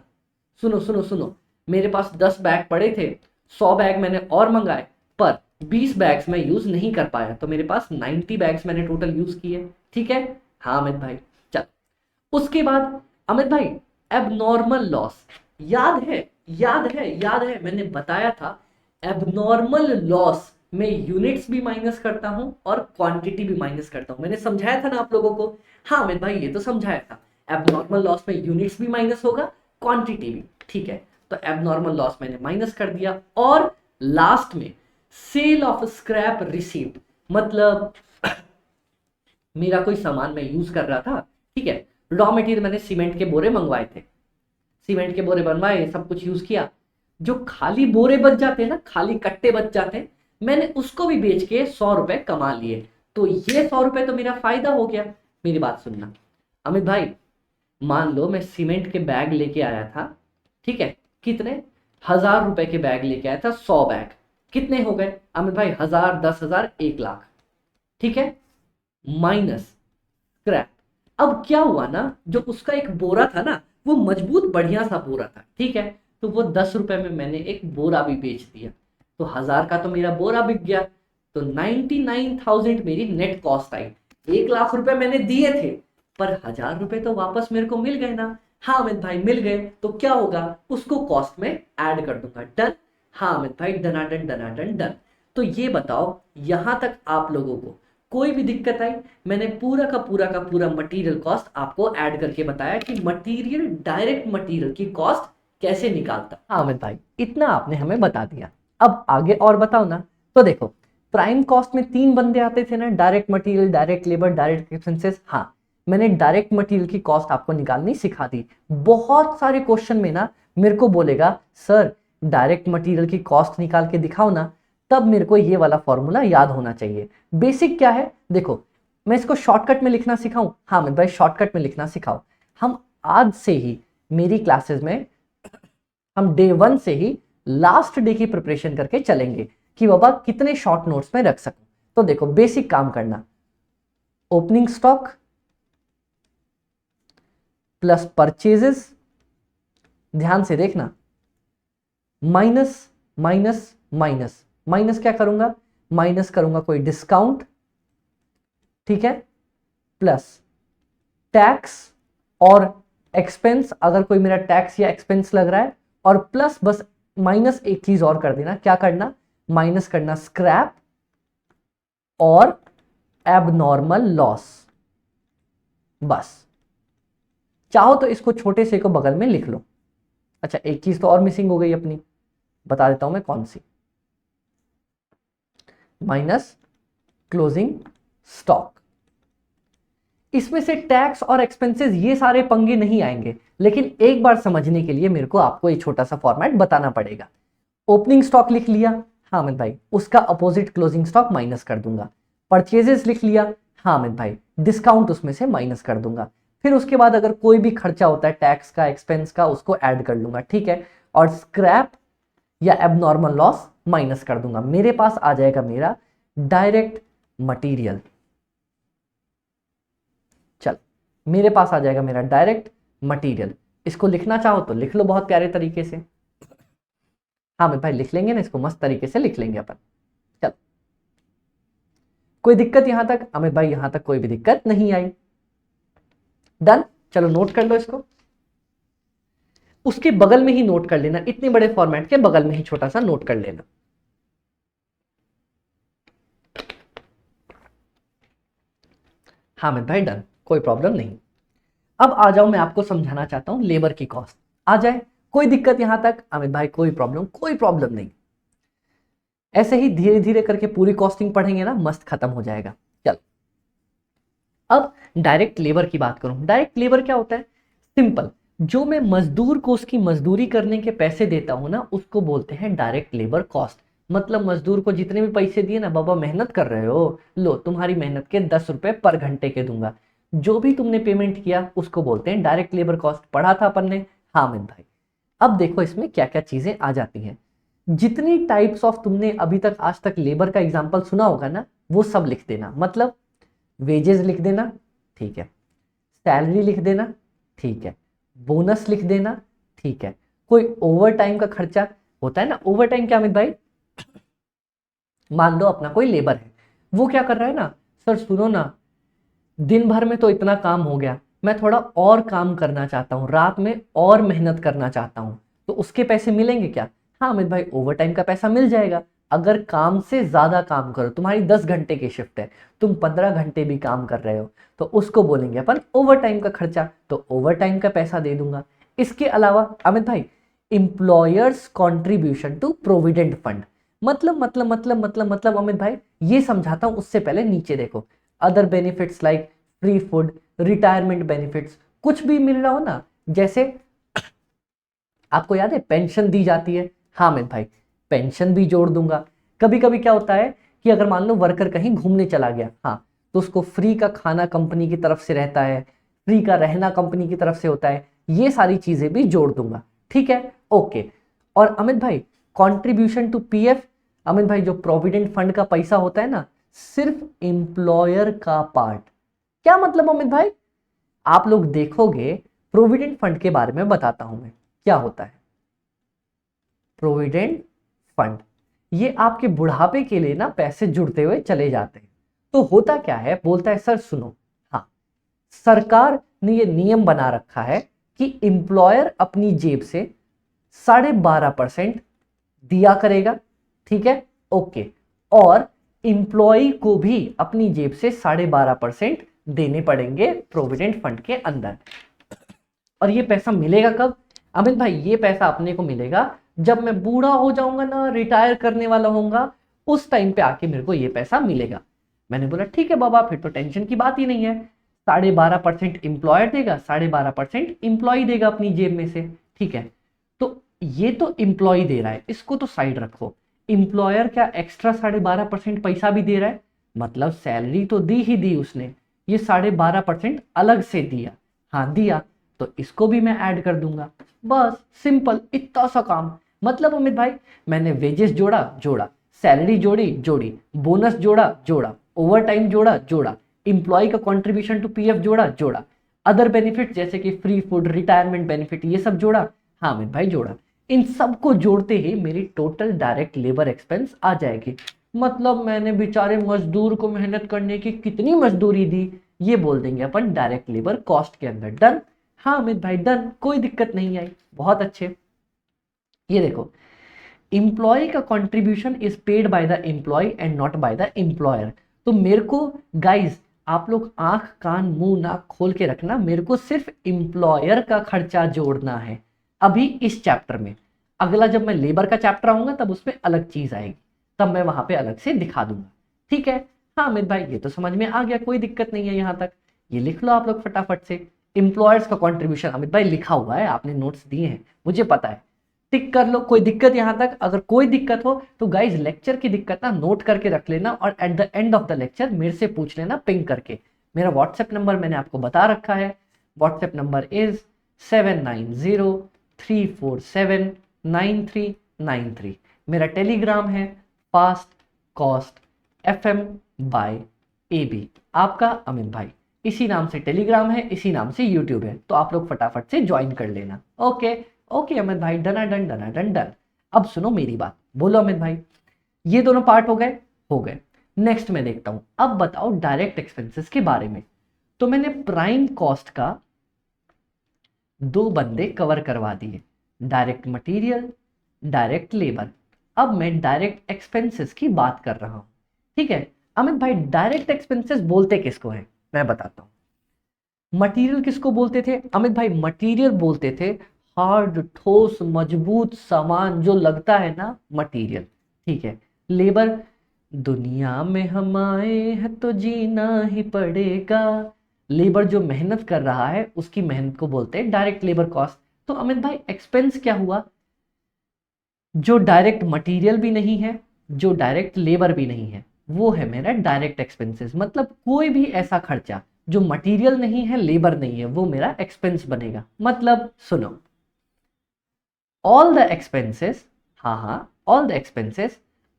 सुनो सुनो सुनो, मेरे पास 10 बैग पड़े थे, 100 बैग मैंने और मंगाए पर 20 बैग्स मैं यूज नहीं कर पाया, तो मेरे पास 90 बैग्स मैंने टोटल यूज किए। ठीक है हाँ अमित भाई। चल उसके बाद अमित भाई एबनॉर्मल लॉस, याद है याद है मैंने बताया था एबनॉर्मल लॉस में यूनिट्स भी माइनस करता हूं और क्वांटिटी भी माइनस करता हूं। मैंने समझाया था ना आप लोगों को। हाँ अमित भाई ये तो समझाया था, एबनॉर्मल लॉस में यूनिट्स भी माइनस होगा, क्वांटिटी भी। ठीक है तो एबनॉर्मल लॉस मैंने माइनस कर दिया। और लास्ट में सेल ऑफ स्क्रैप रिसीव्ड, मतलब मेरा कोई सामान मैं यूज कर रहा था, ठीक है, रॉ मटेरियल मैंने सीमेंट के बोरे मंगवाए थे, सीमेंट के बोरे बनवाए, सब कुछ यूज किया, जो खाली बोरे बच जाते हैं ना, खाली कट्टे बच जाते हैं, मैंने उसको भी बेच के 100 रुपए कमा लिए। तो ये 100 रुपए तो मेरा फायदा हो गया। मेरी बात सुनना अमित भाई, मान लो मैं सीमेंट के बैग लेके आया था, ठीक है, कितने 1000 रुपए के बैग लेके आया था, 100 बैग, कितने हो गए अमित भाई? 1000, 10,000, 1 लाख। ठीक है माइनस स्क्रैप। अब क्या हुआ ना, जो उसका एक बोरा था ना वो मजबूत बढ़िया सा बोरा था, ठीक है, तो वो 10 रुपए में मैंने एक बोरा भी बेच दिया, तो 1000 का तो मेरा बोरा बिक गया। तो 99,000 मेरी नेट कॉस्ट आई। 1 लाख रुपए मैंने दिए थे पर 1000 रुपए तो वापस मेरे को मिल गए ना। हाँ अमित भाई मिल गए, तो क्या होगा, उसको कॉस्ट में ऐड कर दूंगा। डन। हाँ अमित भाई डनाडन डनाडन डन। तो ये बताओ यहां तक आप लोगों को कोई भी दिक्कत आई? मैंने पूरा का पूरा मटेरियल कॉस्ट आपको ऐड करके बताया कि मटेरियल, डायरेक्ट मटेरियल की कॉस्ट कैसे निकालता। हाँ अमित भाई इतना आपने हमें बता दिया, अब आगे और बताओ ना। तो देखो प्राइम कॉस्ट में 3 बंदे आते थे ना, direct material, direct labour, direct expenses. हाँ मैंने डायरेक्ट मटेरियल की कॉस्ट आपको निकालनी सिखा दी। बहुत सारे क्वेश्चन में ना मेरे को बोलेगा सर डायरेक्ट मटेरियल की कॉस्ट निकाल के दिखाओ ना, तब मेरे को ये वाला फॉर्मूला याद होना चाहिए। बेसिक क्या है देखो, मैं इसको शॉर्टकट में लिखना सिखाऊं? हाँ मैं भाई शॉर्टकट में लिखना सिखाओ। हम आज से ही मेरी क्लासेस में हम डे 1 से ही लास्ट डे की प्रिपरेशन करके चलेंगे कि बाबा कितने शॉर्ट नोट्स में रख सकूं। तो देखो बेसिक काम करना, ओपनिंग स्टॉक प्लस परचेजेस, ध्यान से देखना, माइनस माइनस माइनस माइनस क्या करूंगा, माइनस करूंगा कोई डिस्काउंट, ठीक है, प्लस टैक्स और एक्सपेंस, अगर कोई मेरा टैक्स या एक्सपेंस लग रहा है, और प्लस बस माइनस एक चीज और कर देना, क्या करना, माइनस करना स्क्रैप और एबनॉर्मल लॉस। बस चाहो तो इसको छोटे से को बगल में लिख लो। अच्छा एक चीज तो और मिसिंग हो गई अपनी, बता देता हूं मैं कौन सी, माइनस क्लोजिंग स्टॉक। इसमें से टैक्स और एक्सपेंसेस ये सारे पंगे नहीं आएंगे, लेकिन एक बार समझने के लिए मेरे को आपको एक छोटा सा फॉर्मेट बताना पड़ेगा। ओपनिंग स्टॉक लिख लिया, हाँ अमित भाई, उसका अपोजिट क्लोजिंग स्टॉक माइनस कर दूंगा। परचेजेस लिख लिया, हाँ अमित भाई, डिस्काउंट उसमें से माइनस कर दूंगा। फिर उसके बाद अगर कोई भी खर्चा होता है टैक्स का, एक्सपेंस का, उसको ऐड कर लूंगा, ठीक है, और स्क्रैप या एबनॉर्मल लॉस माइनस कर दूंगा। मेरे पास आ जाएगा मेरा डायरेक्ट मटीरियल। चल मेरे पास आ जाएगा मेरा डायरेक्ट मटीरियल। इसको लिखना चाहो तो लिख लो बहुत प्यारे तरीके से। हाँ मैं भाई लिख लेंगे ना, इसको मस्त तरीके से लिख लेंगे अपन। चल कोई दिक्कत यहां तक? अमित भाई यहां तक कोई भी दिक्कत नहीं आई। डन। चलो नोट कर लो इसको, उसके बगल में ही नोट कर लेना, इतने बड़े फॉर्मेट के बगल में ही छोटा सा नोट कर लेना। हाँ अमित भाई डन, कोई प्रॉब्लम नहीं। अब आ जाओ, मैं आपको समझाना चाहता हूं लेबर की कॉस्ट। आ जाए, कोई दिक्कत यहां तक? अमित भाई कोई प्रॉब्लम नहीं। ऐसे ही धीरे धीरे करके पूरी कॉस्टिंग पढ़ेंगे ना, मस्त खत्म हो जाएगा। चल अब डायरेक्ट लेबर की बात करूं। डायरेक्ट लेबर क्या होता है? सिंपल, जो मैं मजदूर को उसकी मजदूरी करने के पैसे देता हूं ना, उसको बोलते हैं डायरेक्ट लेबर कॉस्ट। मतलब मजदूर को जितने भी पैसे दिए ना, बाबा मेहनत कर रहे हो, लो तुम्हारी मेहनत के 10 रुपए पर घंटे के दूंगा। जो भी तुमने पेमेंट किया उसको बोलते हैं डायरेक्ट लेबर कॉस्ट। पढ़ा था अपन ने, हाँ अमित भाई। अब देखो इसमें क्या क्या चीजें आ जाती हैं। जितनी टाइप्स ऑफ तुमने अभी तक आज तक लेबर का एग्जाम्पल सुना होगा ना, वो सब लिख देना। मतलब वेजेस लिख देना, ठीक है, सैलरी लिख देना, ठीक है, बोनस लिख देना, ठीक है, कोई ओवर टाइम का खर्चा होता है ना। ओवर टाइम क्या अमित भाई? मान लो अपना कोई लेबर है, वो क्या कर रहा है ना, सर सुनो ना, दिन भर में तो इतना काम हो गया, मैं थोड़ा और काम करना चाहता हूँ, रात में और मेहनत करना चाहता हूँ, तो उसके पैसे मिलेंगे क्या? हाँ अमित भाई, ओवर टाइम का पैसा मिल जाएगा। अगर काम से ज्यादा काम करो, तुम्हारी 10 घंटे की शिफ्ट है, तुम 15 घंटे भी काम कर रहे हो, तो उसको बोलेंगे अपन ओवर टाइम का खर्चा, तो ओवर टाइम का पैसा दे दूंगा। इसके अलावा अमित भाई, employers contribution to provident fund. मतलब अमित भाई, ये समझाता हूं उससे पहले नीचे देखो। Other benefits like free food, retirement benefits, कुछ भी मिल रहा हो ना, जैसे आपको याद है पेंशन दी जाती है, हाँ मैं भाई पेंशन भी जोड़ दूंगा। कभी कभी क्या होता है कि अगर मान लो वर्कर कहीं घूमने चला गया, हाँ, तो उसको फ्री का खाना कंपनी की तरफ से रहता है, फ्री का रहना कंपनी की तरफ से होता है, ये सारी चीजें भी जोड़ दूंगा। ठीक है, ओके। और अमित भाई, कंट्रीब्यूशन टू पीएफ, अमित भाई जो प्रोविडेंट फंड का पैसा होता है ना, सिर्फ एम्प्लॉयर का पार्ट। क्या मतलब अमित भाई? आप लोग देखोगे, प्रोविडेंट फंड के बारे में बताता हूं मैं क्या होता है। प्रोविडेंट फंड, ये आपके बुढ़ापे के लिए ना पैसे जुड़ते हुए चले जाते हैं। तो होता क्या है, बोलता है सर सुनो, हाँ, सरकार ने ये नियम बना रखा है कि एम्प्लॉयर अपनी जेब से 12.5% दिया करेगा, ठीक है, ओके। और इंप्लॉय को भी अपनी जेब से 12.5% देने पड़ेंगे प्रोविडेंट फंड के अंदर। और ये पैसा मिलेगा कब? अमित भाई ये पैसा अपने को मिलेगा जब मैं बूढ़ा हो जाऊंगा ना, रिटायर करने वाला होऊंगा, उस टाइम पे आके मेरे को ये पैसा मिलेगा। मैंने बोला ठीक है बाबा, फिर तो टेंशन की बात ही नहीं है। 12.5% इंप्लॉयर देगा, 12.5% इंप्लॉय देगा अपनी जेब में से, ठीक है। तो ये तो इंप्लॉय दे रहा है, इसको तो साइड रखो। इंप्लॉयर क्या एक्स्ट्रा 12.5% पैसा भी दे रहा है? मतलब सैलरी तो दी ही दी उसने, ये 12.5% अलग से दिया, हाँ दिया, तो इसको भी मैं ऐड कर दूंगा। बस सिंपल, इतना सा काम। मतलब अमित भाई, मैंने वेजेस जोड़ा जोड़ा, सैलरी जोड़ी जोड़ी, बोनस जोड़ा जोड़ा, ओवर टाइम जोड़ा जोड़ा, इंप्लॉय का कंट्रीब्यूशन टू पीएफ जोड़ा जोड़ा, अदर बेनिफिट जैसे कि फ्री फूड, रिटायरमेंट बेनिफिट, ये सब जोड़ा, हाँ अमित भाई जोड़ा। इन सबको जोड़ते ही मेरी टोटल डायरेक्ट लेबर एक्सपेंस आ जाएगी। मतलब मैंने बेचारे मजदूर को मेहनत करने की कितनी मजदूरी दी, ये बोल देंगे अपन डायरेक्ट लेबर कॉस्ट के अंदर। डन? हाँ अमित भाई डन, कोई दिक्कत नहीं आई, बहुत अच्छे। ये देखो, इंप्लॉय का contribution is paid by the employee and not by the employer. तो मेरे को गाइस, आप लोग आंख कान मुंह नाक खोल के रखना, मेरे को सिर्फ एम्प्लॉयर का खर्चा जोड़ना है अभी इस चैप्टर में। अगला जब मैं लेबर का चैप्टर आऊंगा तब उसमें अलग चीज आएगी, तब मैं वहां पे अलग से दिखा दूंगा। ठीक है, हाँ अमित भाई ये तो समझ में आ गया, कोई दिक्कत नहीं है यहां तक। ये लिख लो आप लोग फटाफट से, एम्प्लॉयर्स का कंट्रीब्यूशन। अमित भाई लिखा हुआ है, आपने नोट्स दिए हैं, मुझे पता है, टिक कर लो। कोई दिक्कत यहां तक? अगर कोई दिक्कत हो तो गाइज लेक्चर की दिक्कत ना नोट करके रख लेना, और at the end of the lecture मेरे से पूछ लेना पिंग करके। मेरा व्हाट्सएप नंबर मैंने आपको बता रखा है, व्हाट्सएप नंबर इज 7903479393। मेरा टेलीग्राम है fast cost FM by AB। आपका अमित भाई, इसी नाम से टेलीग्राम है, इसी नाम से यूट्यूब है, तो आप लोग फटाफट से ज्वाइन कर लेना। ओके ओके अमित भाई, डना डन डना डन डन। अब सुनो मेरी बात, बोलो अमित भाई, ये दोनों पार्ट हो गए? हो गए। नेक्स्ट मैं देखता हूं, अब बताओ डायरेक्ट एक्सपेंसेस के बारे में। तो मैंने प्राइम कॉस्ट का 2 बंदे कवर करवा दिए, डायरेक्ट मटेरियल, डायरेक्ट लेबर। अब मैं डायरेक्ट एक्सपेंसेस की बात कर रहा हूं, ठीक है। अमित भाई डायरेक्ट एक्सपेंसेस बोलते किसको है, मैं बताता हूं। मटेरियल किसको बोलते थे अमित भाई? मटेरियल बोलते थे हार्ड ठोस मजबूत सामान जो लगता है ना, मटेरियल, ठीक है। लेबर, दुनिया में हम आए हैं तो जीना ही पड़ेगा। लेबर जो मेहनत कर रहा है उसकी मेहनत को बोलते हैं डायरेक्ट लेबर कॉस्ट। तो अमित भाई एक्सपेंस क्या हुआ? जो डायरेक्ट मटेरियल भी नहीं है, जो डायरेक्ट लेबर भी नहीं है, वो है मेरा डायरेक्ट एक्सपेंसेस। मतलब कोई भी ऐसा खर्चा जो मटेरियल नहीं है, लेबर नहीं है, वो मेरा एक्सपेंस बनेगा। मतलब सुनो, ऑल द एक्सपेंसेस, हाँ हाँ, all the expenses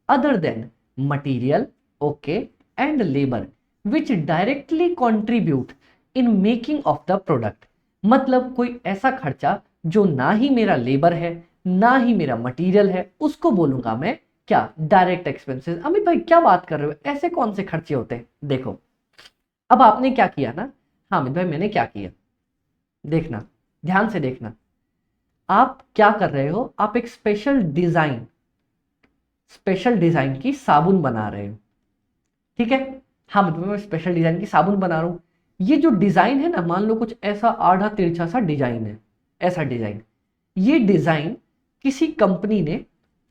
other than material, okay, and labour which directly contribute in making of the product. मतलब कोई ऐसा खर्चा जो ना ही मेरा लेबर है ना ही मेरा मटेरियल है, उसको बोलूंगा मैं क्या? Direct expenses. अमित भाई क्या बात कर रहे हो, ऐसे कौन से खर्चे होते हैं? देखो, अब आपने क्या किया ना, हाँ अमित भाई मैंने क्या किया, देखना, ध्यान से देखना। आप क्या कर रहे हो, आप एक स्पेशल डिजाइन की साबुन बना रहे हो, ठीक है? हाँ मतलब मैं स्पेशल डिजाइन की साबुन बना रहा हूं। ये जो डिजाइन है ना, मान लो कुछ ऐसा आधा तिरछा सा डिजाइन है, ऐसा डिजाइन, ये डिजाइन किसी कंपनी ने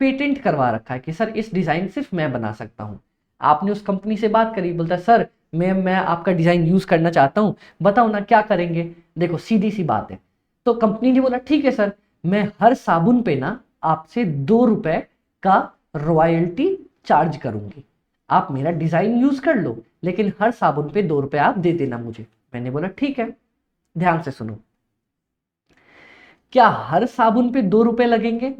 पेटेंट करवा रखा है कि सर इस डिजाइन सिर्फ मैं बना सकता हूं। आपने उस कंपनी से बात करी, बोलता है सर मैं आपका डिजाइन यूज करना चाहता हूं, बताओ ना क्या करेंगे? देखो सीधी सी बात है। तो कंपनी ने बोला ठीक है सर, मैं हर साबुन पे ना आपसे 2 रुपए का रॉयल्टी चार्ज करूंगी। आप मेरा डिजाइन यूज कर लो, लेकिन हर साबुन पे 2 रुपए आप दे देना मुझे। मैंने बोला ठीक है। ध्यान से सुनो, क्या हर साबुन पे 2 रुपए लगेंगे?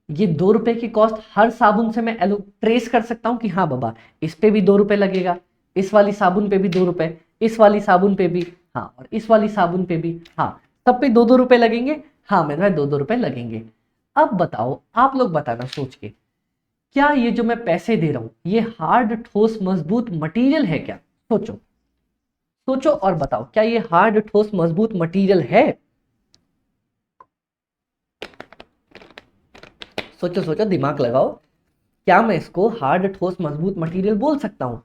ये 2 रुपए की कॉस्ट हर साबुन से मैं ट्रेस कर सकता हूं कि हाँ बाबा इस पे भी 2 रुपए लगेगा, इस वाली साबुन पे भी 2 रुपए, इस वाली साबुन पे भी, हाँ, और इस वाली साबुन पे भी, हाँ, सब पे 2-2 रुपए लगेंगे। हाँ मेरे भाई 2-2 रुपए लगेंगे। अब बताओ, आप लोग बताना सोच के, क्या ये जो मैं पैसे दे रहा हूं ये हार्ड ठोस मजबूत मटेरियल है क्या? सोचो, सोचो और बताओ, क्या ये हार्ड ठोस मजबूत मटेरियल है? सोचो सोचो, दिमाग लगाओ। क्या मैं इसको हार्ड ठोस मजबूत मटेरियल बोल सकता हूं?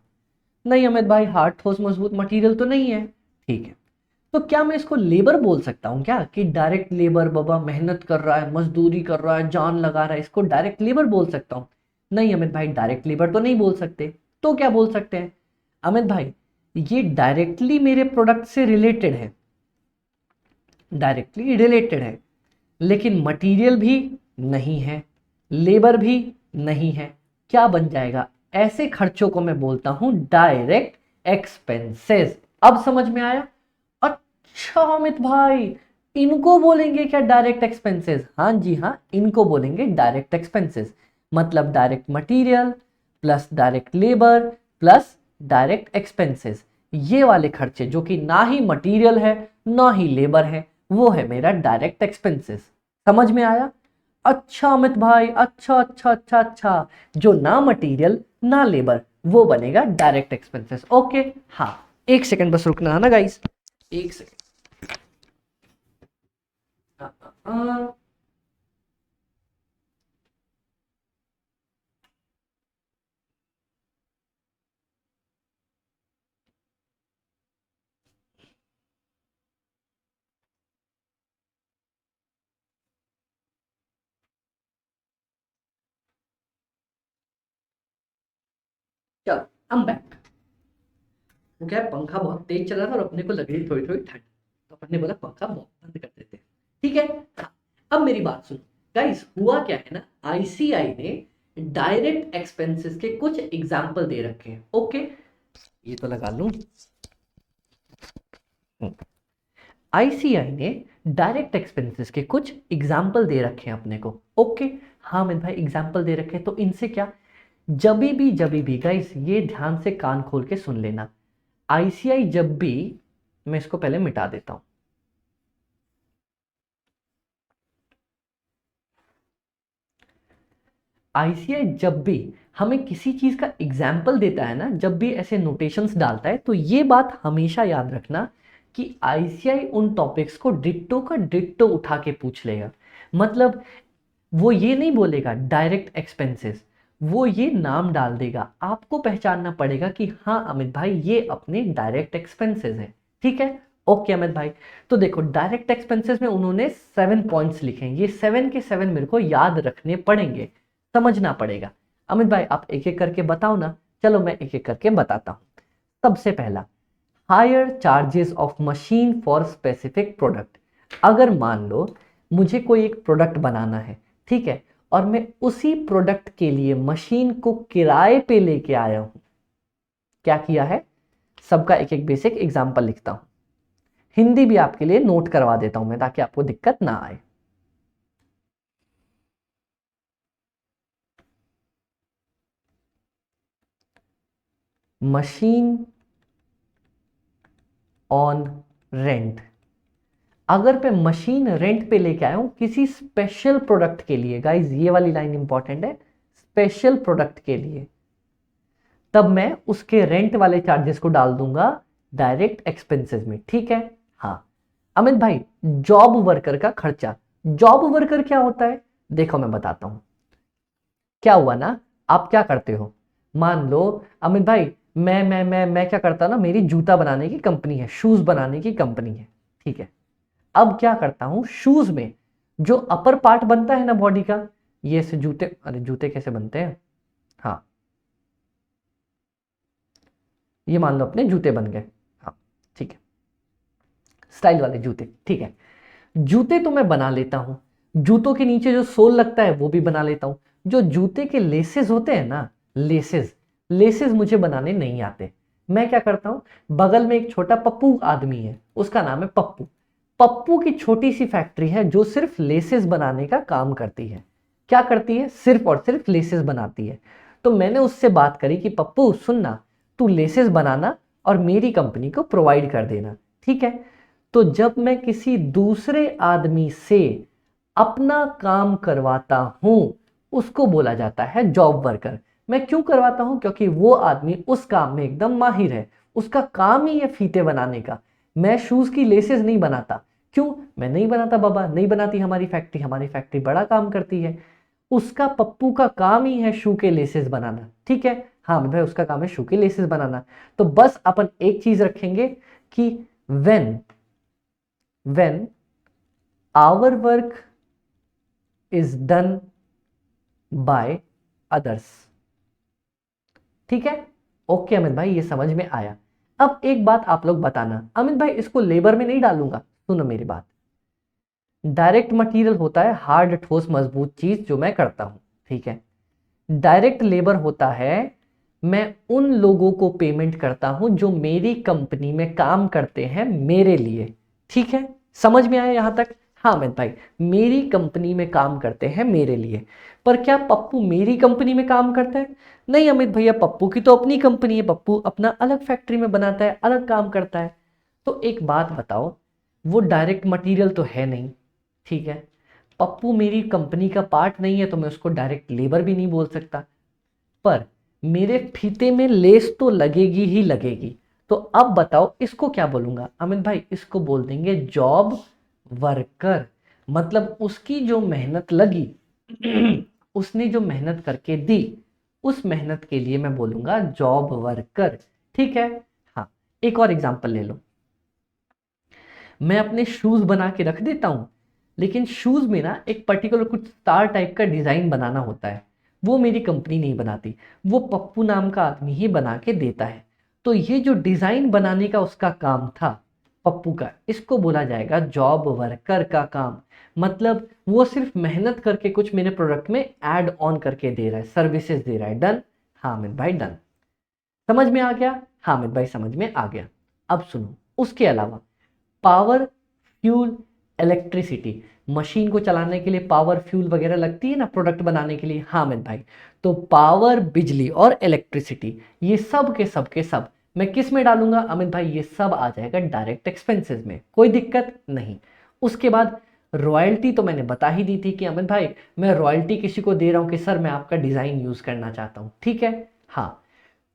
नहीं अमित भाई, हार्ड ठोस मजबूत मटेरियल तो नहीं है। ठीक है, तो क्या मैं इसको लेबर बोल सकता हूं क्या, कि डायरेक्ट लेबर, बाबा मेहनत कर रहा है, मजदूरी कर रहा है, जान लगा रहा है, इसको डायरेक्ट लेबर बोल सकता हूं? नहीं अमित भाई, डायरेक्ट लेबर तो नहीं बोल सकते। तो क्या बोल सकते हैं? अमित भाई ये डायरेक्टली मेरे प्रोडक्ट से रिलेटेड है, डायरेक्टली रिलेटेड है, लेकिन मटेरियल भी नहीं है, लेबर भी नहीं है। क्या बन जाएगा? ऐसे खर्चों को मैं बोलता हूं डायरेक्ट एक्सपेंसेस। अब समझ में आया? अच्छा अमित भाई, इनको बोलेंगे क्या डायरेक्ट एक्सपेंसेस? हाँ जी हाँ, इनको बोलेंगे डायरेक्ट एक्सपेंसेस। मतलब direct material plus direct labour plus direct expenses. ये वाले खर्चे जो कि ना ही मटेरियल है ना ही लेबर है, वो है मेरा डायरेक्ट एक्सपेंसेस। समझ में आया? अच्छा अमित भाई, अच्छा अच्छा अच्छा अच्छा, जो ना मटेरियल ना लेबर, वो बनेगा डायरेक्ट एक्सपेंसेस। ओके, हाँ, एक सेकंड बस रुकना है ना गाइस, एक सेकंड। चलो, हम बैक। वो क्या है, पंखा बहुत तेज चला था और अपने को लग रही थोड़ी थोड़ी ठंड, तो अपन ने बोला पंखा बहुत बंद कर देते हैं। ठीक है, हाँ, अब मेरी बात सुनो गाइस, हुआ क्या है ना, आईसीआई ने डायरेक्ट एक्सपेंसेस के कुछ एग्जाम्पल दे रखे हैं। ओके, ये तो लगा लूं। आईसीआई ने डायरेक्ट एक्सपेंसेस के कुछ एग्जाम्पल दे रखे हैं अपने को। ओके, हाँ मैं भाई एग्जाम्पल दे रखे हैं, तो इनसे क्या, जब भी गाइस ये ध्यान से कान खोल के सुन लेना। आईसीआई जब भी, मैं इसको पहले मिटा देता हूं। आईसीआई जब भी हमें किसी चीज का एग्जाम्पल देता है ना, जब भी ऐसे नोटेशंस डालता है, तो ये बात हमेशा याद रखना कि आईसीआई उन टॉपिक्स को डिट्टो का डिट्टो उठा के पूछ लेगा। मतलब वो ये नहीं बोलेगा डायरेक्ट एक्सपेंसेस, वो ये नाम डाल देगा, आपको पहचानना पड़ेगा कि हाँ अमित भाई ये अपने डायरेक्ट एक्सपेंसेस है। ठीक है, ओके अमित भाई। तो देखो डायरेक्ट एक्सपेंसेस में उन्होंने 7 पॉइंट्स लिखे हैं, ये 7 के 7 मेरे को याद रखने पड़ेंगे, समझना पड़ेगा। अमित भाई आप एक एक करके बताओ ना। चलो मैं एक एक करके बताता हूँ। सबसे पहला, higher charges of machine for specific product. अगर मान लो मुझे कोई एक प्रोडक्ट बनाना है, ठीक है, और मैं उसी प्रोडक्ट के लिए मशीन को किराए पे लेके आया हूं। क्या किया है? सबका एक एक बेसिक एग्जांपल लिखता हूं, हिंदी भी आपके लिए नोट करवा देता हूं मैं ताकि आपको दिक्कत ना आए। Machine on rent. अगर मैं मशीन रेंट पे लेके आया हूं किसी स्पेशल प्रोडक्ट के लिए, गाइज ये वाली लाइन इंपॉर्टेंट है, स्पेशल प्रोडक्ट के लिए, तब मैं उसके रेंट वाले चार्जेस को डाल दूंगा डायरेक्ट एक्सपेंसेस में, ठीक है। हाँ अमित भाई, जॉब वर्कर का खर्चा, जॉब वर्कर क्या होता है? देखो मैं बताता हूं। क्या हुआ ना, आप क्या करते हो, मान लो अमित भाई, मैं क्या करता ना, मेरी जूता बनाने की कंपनी है, शूज बनाने की कंपनी है, ठीक है। अब क्या करता हूं, शूज में जो अपर पार्ट बनता है ना बॉडी का, ये से जूते, अरे जूते कैसे बनते हैं, हाँ ये मान लो अपने जूते बन गए, हाँ ठीक है, स्टाइल वाले जूते, ठीक है। जूते तो मैं बना लेता हूं, जूतों के नीचे जो सोल लगता है वो भी बना लेता हूं। जो जूते के लेसेस होते हैं ना, लेसेस, लेसेस मुझे बनाने नहीं आते। मैं क्या करता हूं, बगल में एक छोटा पप्पू आदमी है, उसका नाम है पप्पू। पप्पू की छोटी सी फैक्ट्री है जो सिर्फ लेसेस बनाने का काम करती है। क्या करती है? सिर्फ और सिर्फ लेसेस बनाती है। तो मैंने उससे बात करी कि पप्पू सुनना, तू लेसेस बनाना और मेरी कंपनी को प्रोवाइड कर देना, ठीक है। तो जब मैं किसी दूसरे आदमी से अपना काम करवाता हूं, उसको बोला जाता है जॉब वर्कर। मैं क्यों करवाता हूं? क्योंकि वो आदमी उस काम में एकदम माहिर है, उसका काम ही है फीते बनाने का। मैं शूज की लेसेस नहीं बनाता। क्यों? मैं नहीं बनाता बाबा, नहीं बनाती हमारी फैक्ट्री, हमारी फैक्ट्री बड़ा काम करती है। उसका, पप्पू का काम ही है शू के लेसेस बनाना, ठीक है। हाँ भाई उसका काम है शू के लेसेस बनाना। तो बस अपन एक चीज रखेंगे कि when when our work is done by others, ठीक है। ओके अमित भाई ये समझ में आया। अब एक बात आप लोग बताना, अमित भाई इसको लेबर में नहीं डालूंगा, सुनो मेरी बात। डायरेक्ट मटेरियल होता है हार्ड ठोस मजबूत चीज जो मैं करता हूं, ठीक है। डायरेक्ट लेबर होता है मैं उन लोगों को पेमेंट करता हूं जो मेरी कंपनी में काम करते हैं मेरे लिए, ठीक है। समझ में आया यहां तक? हाँ अमित भाई, मेरी कंपनी में काम करते हैं मेरे लिए। पर क्या पप्पू मेरी कंपनी में काम करता है? नहीं अमित भैया, पप्पू की तो अपनी कंपनी है, पप्पू अपना अलग फैक्ट्री में बनाता है, अलग काम करता है। तो एक बात बताओ, वो डायरेक्ट मटेरियल तो है नहीं, ठीक है। पप्पू मेरी कंपनी का पार्ट नहीं है तो मैं उसको डायरेक्ट लेबर भी नहीं बोल सकता। पर मेरे फीते में लेस तो लगेगी ही लगेगी। तो अब बताओ इसको क्या बोलूंगा? अमित भाई इसको बोल देंगे जॉब वर्कर। मतलब उसकी जो मेहनत लगी उसने जो मेहनत करके दी, उस मेहनत के लिए मैं बोलूंगा जॉब वर्कर, ठीक है। हाँ एक और एग्जांपल ले लो। मैं अपने शूज बना के रख देता हूं, लेकिन शूज में ना एक पर्टिकुलर कुछ स्टार टाइप का डिजाइन बनाना होता है, वो मेरी कंपनी नहीं बनाती, वो पप्पू नाम का आदमी ही बना के देता है। तो ये जो डिजाइन बनाने का उसका काम था पप्पू का, इसको बोला जाएगा जॉब वर्कर का काम। मतलब वो सिर्फ मेहनत करके कुछ मेरे प्रोडक्ट में ऐड ऑन करके दे रहा है, सर्विसेज दे रहा है। डन? हाँ अमित भाई डन। समझ में आ गया? हाँ अमित भाई समझ में आ गया। अब सुनो, उसके अलावा पावर, फ्यूल, इलेक्ट्रिसिटी, मशीन को चलाने के लिए पावर फ्यूल वगैरह लगती है ना प्रोडक्ट बनाने के लिए, हाँ अमित भाई। तो पावर, बिजली और इलेक्ट्रिसिटी, ये सब के सब मैं किस में डालूंगा अमित भाई? ये सब आ जाएगा डायरेक्ट एक्सपेंसेस में, कोई दिक्कत नहीं। उसके बाद रॉयल्टी तो मैंने बता ही दी थी कि अमित भाई मैं रॉयल्टी किसी को दे रहा हूं कि सर मैं आपका डिजाइन यूज करना चाहता हूं, ठीक है। हाँ,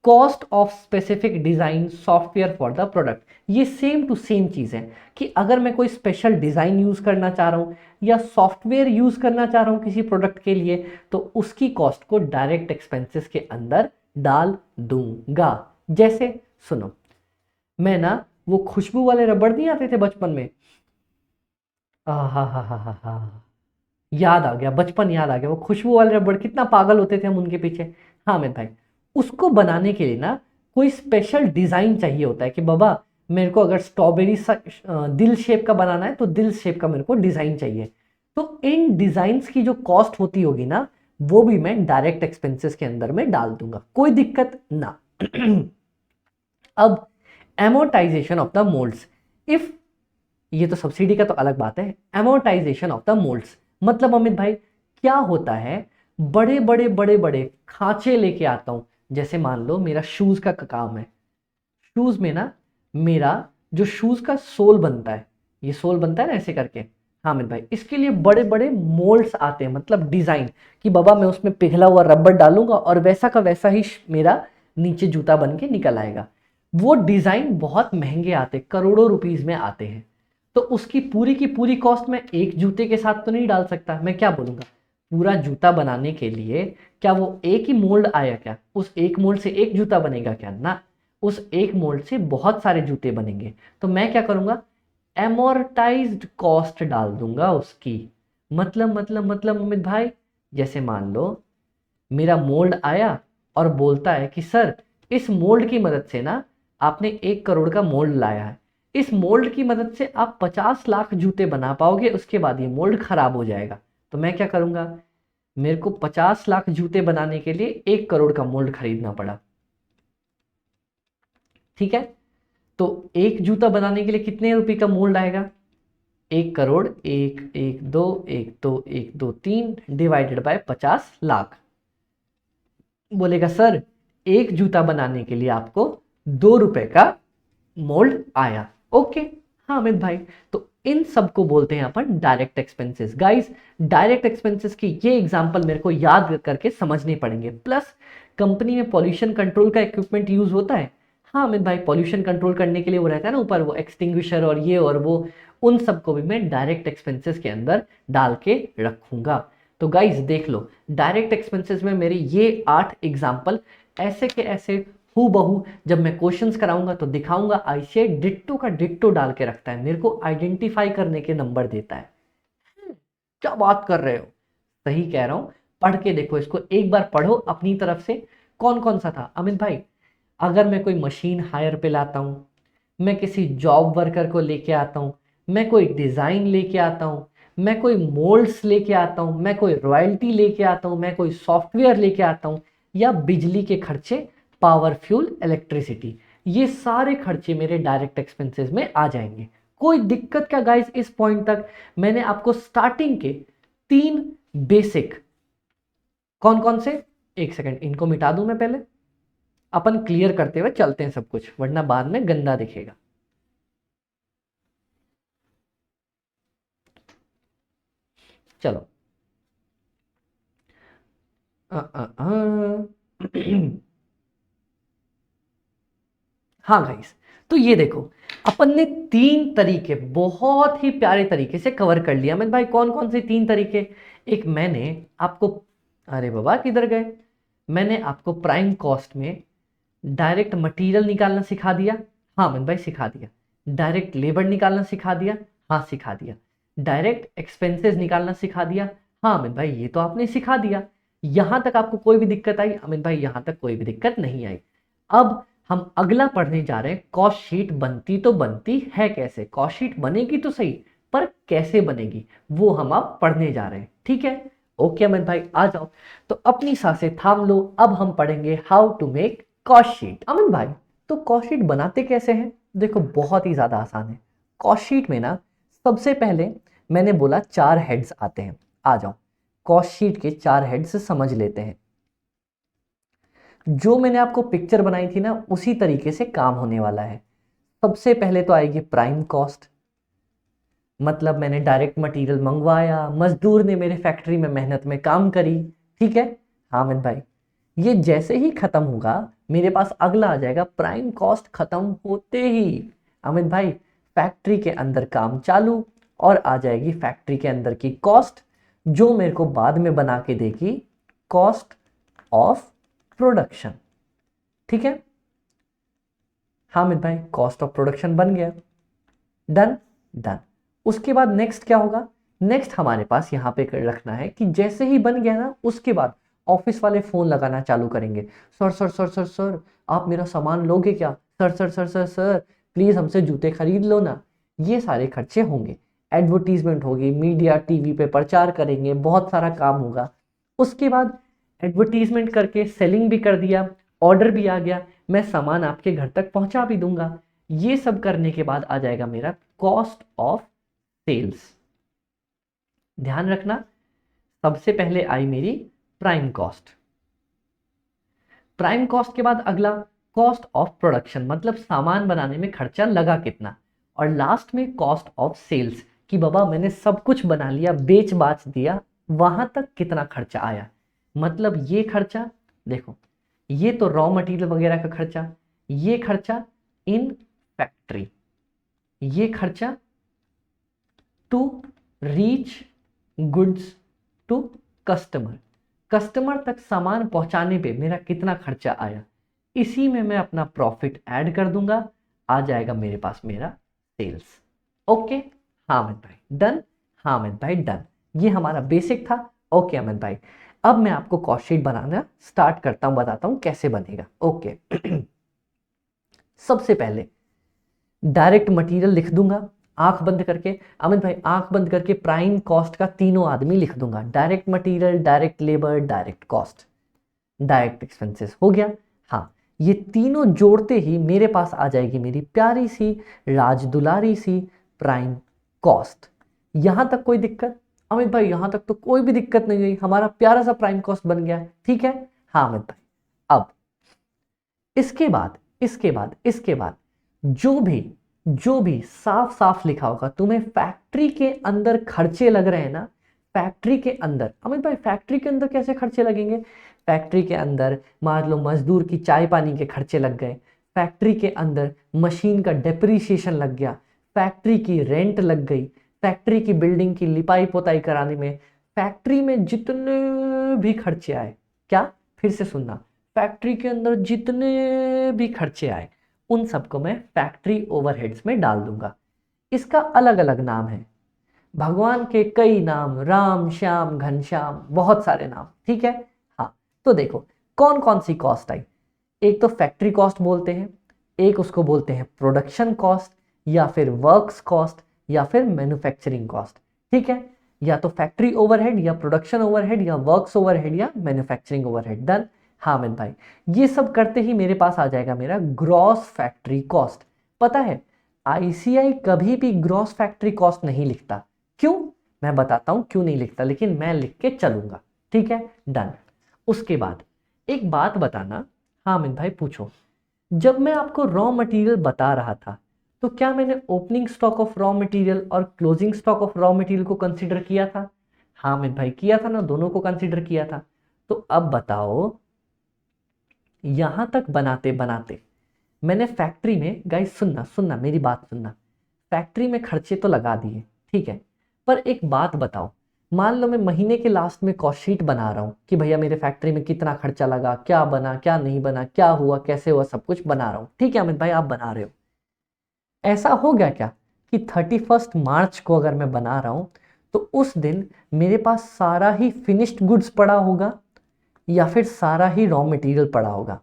cost of specific design software for the product, ये सेम टू सेम चीज है कि अगर मैं कोई स्पेशल डिजाइन यूज करना चाह रहा हूं या सॉफ्टवेयर यूज करना चाह रहा हूं किसी प्रोडक्ट के लिए, तो उसकी कॉस्ट को डायरेक्ट एक्सपेंसेस के अंदर डाल दूंगा। जैसे सुनो, मैं ना वो खुशबू वाले रबड़ नहीं आते थे बचपन में, हा हा हा हा हा, याद आ गया, बचपन याद आ गया, वो खुशबू वाले रबड़ कितना पागल होते थे हम उनके पीछे। हाँ अमित भाई, उसको बनाने के लिए ना कोई स्पेशल डिजाइन चाहिए होता है कि बाबा मेरे को अगर स्ट्रॉबेरी दिल शेप का बनाना है तो दिल शेप का मेरे को डिजाइन चाहिए। तो इन डिजाइन्स की जो कॉस्ट होती होगी ना, वो भी मैं डायरेक्ट एक्सपेंसेस के अंदर में डाल दूंगा, कोई दिक्कत ना। अब amortisation of the moulds, if ये तो सब्सिडी का तो अलग बात है, एमोर्टाइजेशन ऑफ द मोल्ड्स मतलब अमित भाई क्या होता है, बड़े बड़े बड़े बड़े खांचे लेके आता हूं। जैसे मान लो मेरा शूज का काम है, शूज में ना मेरा जो शूज का सोल बनता है, ये सोल बनता है ना ऐसे करके, हाँ अमित भाई इसके लिए बड़े बड़े मोल्ड्स आते हैं, मतलब डिजाइन कि बाबा मैं उसमें पिघला हुआ रबर डालूंगा और वैसा का वैसा ही मेरा नीचे जूता बन के निकल आएगा। वो डिजाइन बहुत महंगे आते, करोड़ों रुपीज में आते हैं। तो उसकी पूरी की पूरी कॉस्ट मैं एक जूते के साथ तो नहीं डाल सकता, मैं क्या बोलूंगा पूरा जूता बनाने के लिए क्या वो एक ही मोल्ड आया क्या, उस एक मोल्ड से एक जूता बनेगा क्या ना, उस एक मोल्ड से बहुत सारे जूते बनेंगे। तो मैं क्या करूंगा, एमोर्टाइज्ड कॉस्ट डाल दूंगा उसकी। मतलब अमित भाई जैसे मान लो मेरा मोल्ड आया और बोलता है कि सर इस मोल्ड की मदद से ना आपने 1 करोड़ का मोल्ड लाया है, इस मोल्ड की मदद से आप 50 लाख जूते बना पाओगे, उसके बाद ये मोल्ड खराब हो जाएगा। तो मैं क्या करूंगा, मेरे को 50 लाख जूते बनाने के लिए 1 करोड़ का मोल्ड खरीदना पड़ा, ठीक है। तो एक जूता बनाने के लिए कितने रुपए का मोल्ड आएगा, 1 करोड़, एक एक दो एक दो तीन डिवाइडेड बाय 50 लाख। बोलेगा सर एक जूता बनाने के लिए आपको 2 रुपए का मोल्ड आया, ओके। हाँ अमित भाई, तो इन सब को बोलते हैं अपन direct expenses. Guys direct expenses की ये एग्जांपल मेरे को याद करके समझने पड़ेंगे। प्लस कंपनी में पॉल्यूशन कंट्रोल का इक्विपमेंट यूज होता है। हाँ अमित भाई, पॉल्यूशन कंट्रोल करने के लिए वो रहता है ना ऊपर वो एक्सटिंग्विशर और ये और वो, उन सबको भी मैं डायरेक्ट एक्सपेंसेस के अंदर डाल के रखूंगा। तो गाइस देख लो, डायरेक्ट एक्सपेंसेस में मेरे ये 8 एग्जाम्पल ऐसे के ऐसे हूँ बहू जब मैं क्वेश्चंस कराऊंगा तो दिखाऊंगा, आईसीआई डिट्टो का डिट्टो डाल के रखता है, मेरे को आइडेंटिफाई करने के नंबर देता है। क्या बात कर रहे हो, सही कह रहा हूं, पढ़ के देखो इसको, एक बार पढ़ो अपनी तरफ से। कौन कौन सा था अमित भाई, अगर मैं कोई मशीन हायर पे लाता हूं, मैं किसी जॉब वर्कर को लेके आता हूं, मैं कोई डिजाइन लेके आता हूं, मैं कोई मोल्ड्स लेके आता हूं, मैं कोई रॉयल्टी लेके आता हूं, मैं कोई सॉफ्टवेयर लेके आता हूं, या बिजली के खर्चे, पावर फ्यूल इलेक्ट्रिसिटी, ये सारे खर्चे मेरे डायरेक्ट एक्सपेंसेस में आ जाएंगे। कोई दिक्कत क्या गाइस इस पॉइंट तक। मैंने आपको स्टार्टिंग के 3 बेसिक, कौन कौन से, एक सेकंड इनको मिटा दूं मैं पहले, अपन क्लियर करते हुए चलते हैं सब कुछ, वरना बाद में गंदा दिखेगा। चलो अ, अ, अ, हाँ गाइस, तो ये देखो अपन ने 3 तरीके बहुत ही प्यारे तरीके से कवर कर लिया। मैं भाई कौन कौन से 3 तरीके, एक मैंने आपको, अरे बाबा किधर गए, मैंने आपको प्राइम कॉस्ट में डायरेक्ट मटेरियल निकालना सिखा दिया, हाँ मन भाई सिखा दिया। डायरेक्ट लेबर निकालना सिखा दिया, हाँ सिखा दिया। डायरेक्ट एक्सपेंसेस निकालना सिखा दिया, हाँ अमित भाई ये तो आपने सिखा दिया। यहां तक आपको कोई भी दिक्कत आई अमित भाई, यहां तक कोई भी दिक्कत नहीं आई। अब हम अगला पढ़ने जा रहे हैं, कॉस्ट शीट बनती तो बनती है कैसे, कॉस्ट शीट बनेगी तो सही पर कैसे बनेगी वो हम अब पढ़ने जा रहे हैं, ठीक है। ओके अमित भाई आ जाओ, तो अपनी सांसें थाम लो, अब हम पढ़ेंगे how to make cost sheet. Amit भाई तो कॉस्ट शीट बनाते कैसे हैं, देखो बहुत ही ज्यादा आसान है। कॉस्ट शीट में ना सबसे पहले मैंने बोला 4 हेड्स आते हैं, आ जाओ कॉस्ट शीट के 4 हेड्स समझ लेते हैं। जो मैंने आपको पिक्चर बनाई थी ना उसी तरीके से काम होने वाला है। सबसे पहले तो आएगी प्राइम कॉस्ट, मतलब मैंने डायरेक्ट मटेरियल मंगवाया, मजदूर ने मेरे फैक्ट्री में मेहनत में काम करी, ठीक है। हामिद भाई ये जैसे ही खत्म होगा मेरे पास अगला आ जाएगा, प्राइम कॉस्ट खत्म होते ही अमित भाई फैक्ट्री के अंदर काम चालू, और आ जाएगी फैक्ट्री के अंदर की कॉस्ट जो मेरे को बाद में बना के देगी कॉस्ट ऑफ प्रोडक्शन, ठीक है। हामिद भाई कॉस्ट ऑफ प्रोडक्शन बन गया, डन डन। उसके बाद नेक्स्ट क्या होगा, नेक्स्ट हमारे पास यहाँ पे रखना है कि जैसे ही बन गया ना, उसके बाद ऑफिस वाले फोन लगाना चालू करेंगे। Sir sir sir sir sir, आप मेरा सामान लोगे क्या? Sir sir sir sir sir, please हमसे जूते खरीद लो ना। ये सारे खर्चे होंगे। एडवर्टीजमेंट होगी, मीडिया टीवी पे प्रचार करेंगे, बहुत सारा काम होगा। उसके बाद एडवर्टीजमेंट करके सेलिंग भी कर दिया, ऑर्डर भी आ गया, मैं सामान आपके घर तक पहुंचा भी दूंगा। ये सब करने के बाद आ जाएगा मेरा कॉस्ट ऑफ सेल्स। ध्यान रखना, सबसे पहले आई मेरी प्राइम कॉस्ट। प्राइम कॉस्ट के बाद अगला कॉस्ट ऑफ प्रोडक्शन, मतलब सामान बनाने में खर्चा लगा कितना। और लास्ट में कॉस्ट ऑफ सेल्स, कि बाबा मैंने सब कुछ बना लिया, बेच बाच दिया, वहां तक कितना खर्चा आया। मतलब ये खर्चा देखो, ये तो रॉ मटेरियल वगैरह का खर्चा, ये खर्चा इन फैक्ट्री, ये खर्चा to reach goods to customer, customer तक सामान पहुंचाने पे मेरा कितना खर्चा आया, इसी में मैं अपना प्रॉफिट ऐड कर दूंगा, आ जाएगा मेरे पास मेरा सेल्स। ओके, हाँ अमित भाई डन, हाँ अमित भाई डन। ये हमारा बेसिक था। ओके अमित भाई, अब मैं आपको कॉस्ट शीट बनाना स्टार्ट करता हूं, बताता हूं कैसे बनेगा। ओके सबसे पहले डायरेक्ट मटेरियल लिख दूंगा, आंख बंद करके। अमित भाई आंख बंद करके प्राइम कॉस्ट का तीनों आदमी लिख दूंगा, direct material, direct labour, direct cost, direct expenses हो गया। हाँ, ये तीनों जोड़ते ही मेरे पास आ जाएगी मेरी प्यारी सी राज दुलारी सी प्राइम कॉस्ट। यहां तक कोई दिक्कत? अमित भाई यहां तक तो कोई भी दिक्कत नहीं हुई, हमारा प्यारा सा प्राइम कॉस्ट बन गया, ठीक है। हाँ अमित भाई, अब इसके बाद जो भी साफ साफ लिखा होगा, तुम्हें फैक्ट्री के अंदर खर्चे लग रहे हैं ना, फैक्ट्री के अंदर, अमित भाई फैक्ट्री के अंदर कैसे खर्चे लगेंगे? फैक्ट्री के अंदर मान लो मजदूर की चाय पानी के खर्चे लग गए, फैक्ट्री के अंदर मशीन का डेप्रीशिएशन लग गया, फैक्ट्री की रेंट लग गई, फैक्ट्री की बिल्डिंग की लिपाई पोताई कराने में, फैक्ट्री में जितने भी खर्चे आए, क्या, फिर से सुनना, फैक्ट्री के अंदर जितने भी खर्चे आए उन सबको मैं फैक्ट्री ओवरहेड्स में डाल दूंगा। इसका अलग अलग नाम है, भगवान के कई नाम, राम श्याम घनश्याम, बहुत सारे नाम, ठीक है। हाँ, तो देखो कौन कौन सी कॉस्ट आई। एक तो फैक्ट्री कॉस्ट बोलते हैं, एक उसको बोलते हैं प्रोडक्शन कॉस्ट, या फिर वर्क्स कॉस्ट, या फिर मैन्युफैक्चरिंग कॉस्ट, ठीक है। या तो फैक्ट्री ओवरहेड, या प्रोडक्शन ओवरहेड, या वर्क्स ओवरहेड, या मैन्युफैक्चरिंग ओवरहेड, डन। हाँ अमित भाई, ये सब करते ही मेरे पास आ जाएगा मेरा ग्रॉस फैक्ट्री कॉस्ट। पता है आईसीआई कभी भी ग्रॉस फैक्ट्री कॉस्ट नहीं लिखता, क्यों? मैं बताता हूं क्यों नहीं लिखता, लेकिन मैं लिख के चलूंगा, ठीक है, डन। उसके बाद एक बात बताना, हाँ अमित भाई पूछो, जब मैं आपको रॉ मटेरियल बता रहा था तो क्या मैंने opening stock of raw material और closing stock of raw material को कंसीडर किया था? हाँ अमित भाई किया था ना, दोनों को कंसीडर किया था। तो अब बताओ, यहां तक बनाते बनाते मैंने फैक्ट्री में, गाइस सुनना सुनना मेरी बात सुनना, फैक्ट्री में खर्चे तो लगा दिए, ठीक है, पर एक बात बताओ, मान लो मैं महीने के लास्ट में कॉस्ट शीट बना रहा हूं कि भैया मेरे फैक्ट्री में कितना खर्चा लगा, क्या बना क्या नहीं बना, क्या हुआ कैसे हुआ, सब कुछ बना रहा हूं, ठीक है अमित भाई आप बना रहे हो। ऐसा हो गया क्या कि 31 मार्च को अगर मैं बना रहा हूं तो उस दिन मेरे पास सारा ही फिनिश्ड गुड्स पड़ा होगा, या फिर सारा ही रॉ मटेरियल पड़ा होगा?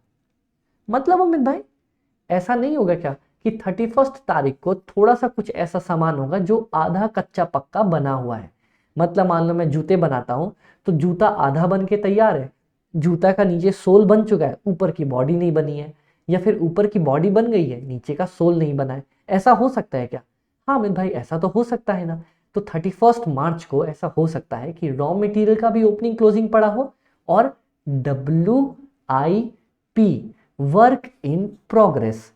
मतलब अमित भाई ऐसा नहीं होगा क्या कि 31 तारीख को थोड़ा सा कुछ ऐसा सामान होगा जो आधा कच्चा पक्का बना हुआ है? मतलब मान लो मैं जूते बनाता हूं तो जूता आधा बन के तैयार है, जूता का नीचे सोल बन चुका है, ऊपर की बॉडी नहीं बनी है, या फिर ऊपर की बॉडी बन गई है, नीचे का सोल नहीं बना है। ऐसा हो सकता है क्या? हाँ अमित भाई ऐसा तो हो सकता है ना। तो 31 मार्च को ऐसा हो सकता है कि रॉ मटेरियल का भी ओपनिंग क्लोजिंग पड़ा हो, और WIP वर्क इन प्रोग्रेस,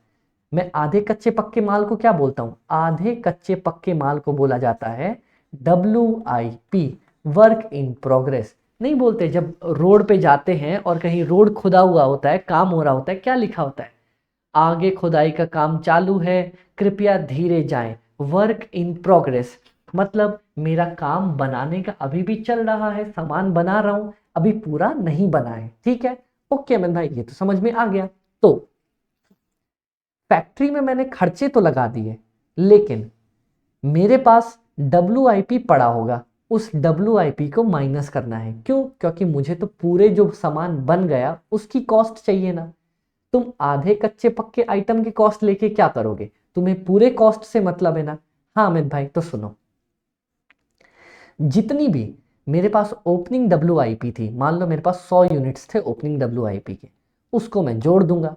मैं आधे कच्चे पक्के माल को क्या बोलता हूं? आधे कच्चे पक्के माल को बोला जाता है WIP वर्क इन प्रोग्रेस। नहीं बोलते जब रोड पे जाते हैं और कहीं रोड खुदा हुआ होता है, काम हो रहा होता है, क्या लिखा होता है? आगे खुदाई का काम चालू है, कृपया धीरे जाएं, वर्क इन प्रोग्रेस। मतलब मेरा काम बनाने का अभी भी चल रहा है, सामान बना रहा हूं, अभी पूरा नहीं बना है, ठीक है। ओके अमन भाई ये तो समझ में आ गया। तो फैक्ट्री में मैंने खर्चे तो लगा दिए, लेकिन मेरे पास WIP पड़ा होगा, उस WIP को माइनस करना है। क्यों? क्योंकि मुझे तो पूरे जो सामान बन गया उसकी कॉस्ट चाहिए ना। तुम आधे कच्चे पक्के आइटम की कॉस्ट लेके क्या करोगे? तुम्हें पूरे कॉस्ट से मतलब है ना। हाँ अमित भाई, तो सुनो, जितनी भी मेरे पास ओपनिंग WIP थी, मान लो मेरे पास 100 यूनिट्स थे ओपनिंग WIP के, उसको मैं जोड़ दूंगा।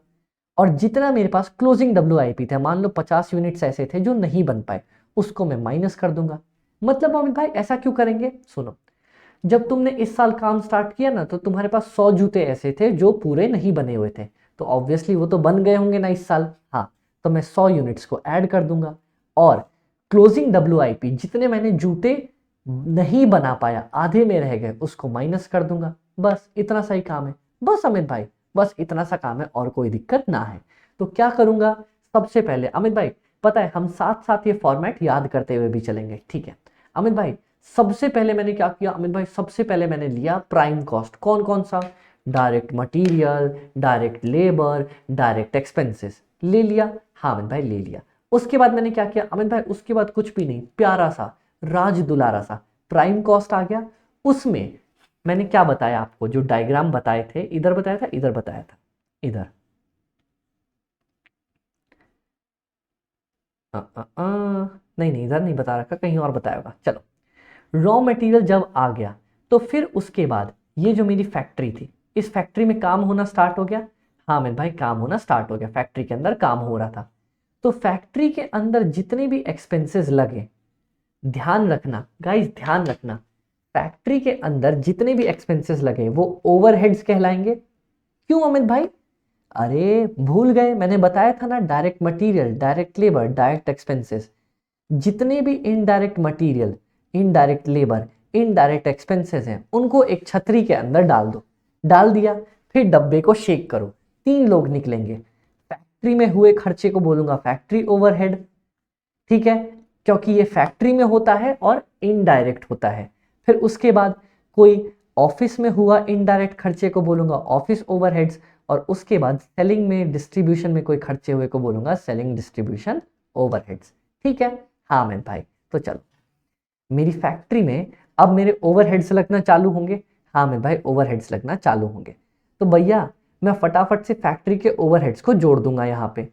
और जितना मेरे पास क्लोजिंग WIP थे, मान लो 50 यूनिट्स ऐसे थे जो नहीं बन पाए, उसको मैं माइनस कर दूंगा। मतलब अमित भाई ऐसा क्यों करेंगे? सुनो, जब तुमने इस साल काम स्टार्ट किया ना, तो तुम्हारे पास 100 जूते ऐसे थे जो पूरे नहीं बने हुए थे, तो ऑब्वियसली वो तो बन गए होंगे ना इस साल। हाँ, तो मैं 100 यूनिट्स को ऐड कर दूंगा, और क्लोजिंग WIP जितने मैंने जूते नहीं बना पाया, आधे में रह गए, उसको माइनस कर दूंगा। बस इतना सा ही काम है। बस अमित भाई, बस इतना सा काम है, और कोई दिक्कत ना है। तो क्या करूंगा? सबसे पहले अमित भाई, पता है हम साथ साथ ये फॉर्मेट याद करते हुए भी चलेंगे, ठीक है अमित भाई? सबसे पहले मैंने क्या किया अमित भाई? सबसे पहले मैंने लिया प्राइम कॉस्ट। कौन कौन सा? Direct material, direct labour, direct expenses ले लिया। हाँ अमित भाई, ले लिया। उसके बाद मैंने क्या किया अमित भाई? उसके बाद कुछ भी नहीं, प्यारा सा राज दुलारा सा प्राइम कॉस्ट आ गया। उसमें मैंने क्या बताया आपको? जो डायग्राम बताए थे, इधर बताया था, इधर बताया था, इधर नहीं नहीं, इधर नहीं बता रखा, कहीं और बताया होगा। चलो, रॉ मटेरियल जब आ गया, तो फिर उसके बाद ये जो मेरी फैक्ट्री थी, इस फैक्ट्री में काम होना स्टार्ट हो गया। हाँ अमित भाई, काम होना स्टार्ट हो गया, फैक्ट्री के अंदर काम हो रहा था। तो फैक्ट्री के अंदर जितने भी एक्सपेंसेस लगे, ध्यान रखना गाइस, ध्यान रखना, फैक्ट्री के अंदर जितने भी एक्सपेंसेस लगे वो ओवरहेड्स कहलाएंगे। क्यों अमित भाई? अरे भूल गए, मैंने बताया था ना, direct material, direct labour, direct expenses. जितने भी indirect material, indirect labour, indirect expenses हैं, उनको एक छतरी के अंदर डाल दो। डाल दिया, फिर डब्बे को शेक करो, 3 लोग निकलेंगे। फैक्ट्री में हुए खर्चे को बोलूंगा फैक्ट्री ओवरहेड, ठीक है, क्योंकि ये फैक्ट्री में होता है और इनडायरेक्ट होता है। फिर उसके बाद कोई ऑफिस में हुआ इनडायरेक्ट खर्चे को बोलूंगा ऑफिस ओवरहेड्स, और उसके बाद सेलिंग में, डिस्ट्रीब्यूशन में कोई खर्चे हुए को बोलूंगा सेलिंग डिस्ट्रीब्यूशन ओवरहेड्स। ठीक है? हाँ मैं भाई, तो चलो, मेरी फैक्ट्री में अब मेरे ओवरहेड्स लगना चालू होंगे। हाँ मैं भाई, ओवरहेड्स लगना चालू होंगे। तो भैया मैं फटाफट से फैक्ट्री के ओवरहेड्स को जोड़ दूंगा यहाँ पे।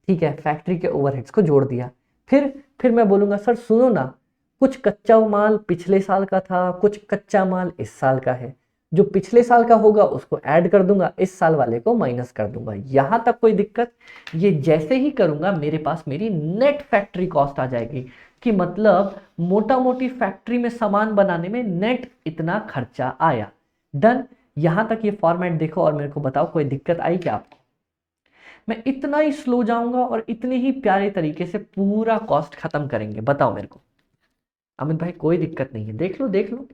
ठीक है, फैक्ट्री के ओवरहेड्स को जोड़ दिया। फिर मैं बोलूंगा सर सुनो ना, कुछ कच्चा माल पिछले साल का था, कुछ कच्चा माल इस साल का है। जो पिछले साल का होगा उसको ऐड कर दूंगा, इस साल वाले को माइनस कर दूंगा। यहां तक कोई दिक्कत? ये जैसे ही करूंगा मेरे पास मेरी नेट फैक्ट्री कॉस्ट आ जाएगी, कि मतलब मोटा मोटी फैक्ट्री में सामान बनाने में नेट इतना खर्चा आया। डन। यहां तक ये फॉर्मेट देखो और मेरे को बताओ, कोई दिक्कत आई क्या आपको? मैं इतना ही स्लो जाऊंगा और इतने ही प्यारे तरीके से पूरा कॉस्ट खत्म करेंगे। बताओ मेरे को अमित भाई, कोई दिक्कत नहीं है, देख लो देख लो।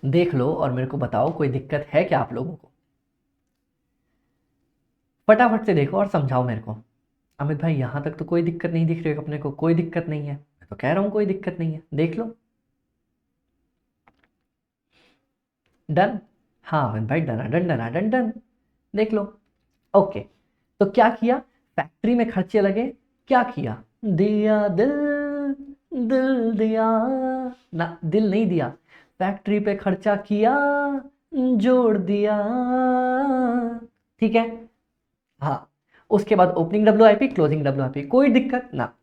देख लो और मेरे को बताओ, कोई दिक्कत है क्या आप लोगों को? फटाफट से देखो और समझाओ मेरे को। अमित भाई यहां तक तो कोई दिक्कत नहीं दिख रही है अपने को, कोई दिक्कत नहीं है, मैं तो कह रहा हूं कोई दिक्कत नहीं है, देख लो। डन। हाँ अमित भाई, done done done done done, देख लो। ओके, तो क्या किया? फैक्ट्री में खर्चे लगे, क्या किया? दिया दिल, दिल दिया ना, दिल नहीं दिया, फैक्ट्री पे खर्चा किया, जोड़ दिया। ठीक है? हाँ, उसके बाद ओपनिंग WIP, क्लोजिंग WIP, कोई दिक्कत ना।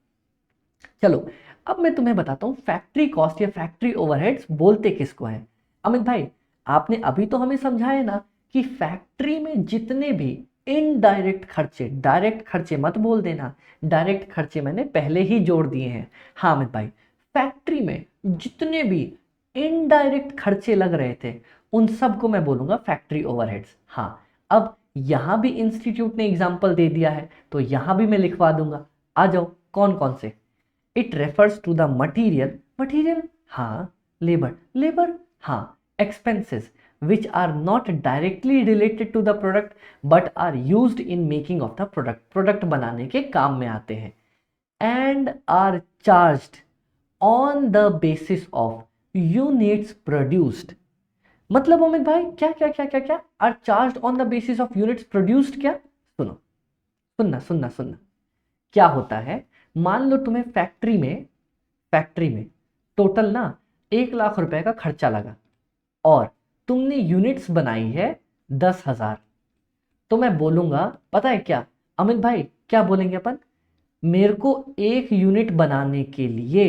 चलो, अब मैं तुम्हें बताता हूँ फैक्ट्री कॉस्ट या फैक्ट्री ओवरहेड्स बोलते किसको है। अमित भाई, आपने अभी तो हमें समझाया ना कि फैक्ट्री में जितने भी इनडायरेक्ट खर्चे, डायरेक्ट खर्चे मत बोल देना, डायरेक्ट खर्चे मैंने पहले ही जोड़ दिए हैं। हाँ अमित भाई, फैक्ट्री में जितने भी इनडायरेक्ट खर्चे लग रहे थे, उन सब को मैं बोलूंगा फैक्ट्री ओवरहेड्स। हाँ, अब यहां भी इंस्टीट्यूट ने एग्जाम्पल दे दिया है, तो यहां भी मैं लिखवा दूंगा। आ जाओ, कौन कौन से? It refers to the material, material, हाँ, लेबर, लेबर, हाँ, expenses which are not directly related to the product but are used in making of the product, product बनाने के काम में आते हैं, and are charged on the basis of units produced, मतलब अमित भाई क्या क्या क्या क्या क्या are charge on the basis of units produced, क्या? सुनो, सुनना सुनना सुनना। क्या होता है, मान लो तुम्हें फैक्ट्री में टोटल ना 1 लाख रुपए का खर्चा लगा और तुमने यूनिट्स बनाई है 10,000। तो मैं बोलूंगा पता है क्या अमित भाई, क्या बोलेंगे अपन, मेरे को एक यूनिट बनाने के लिए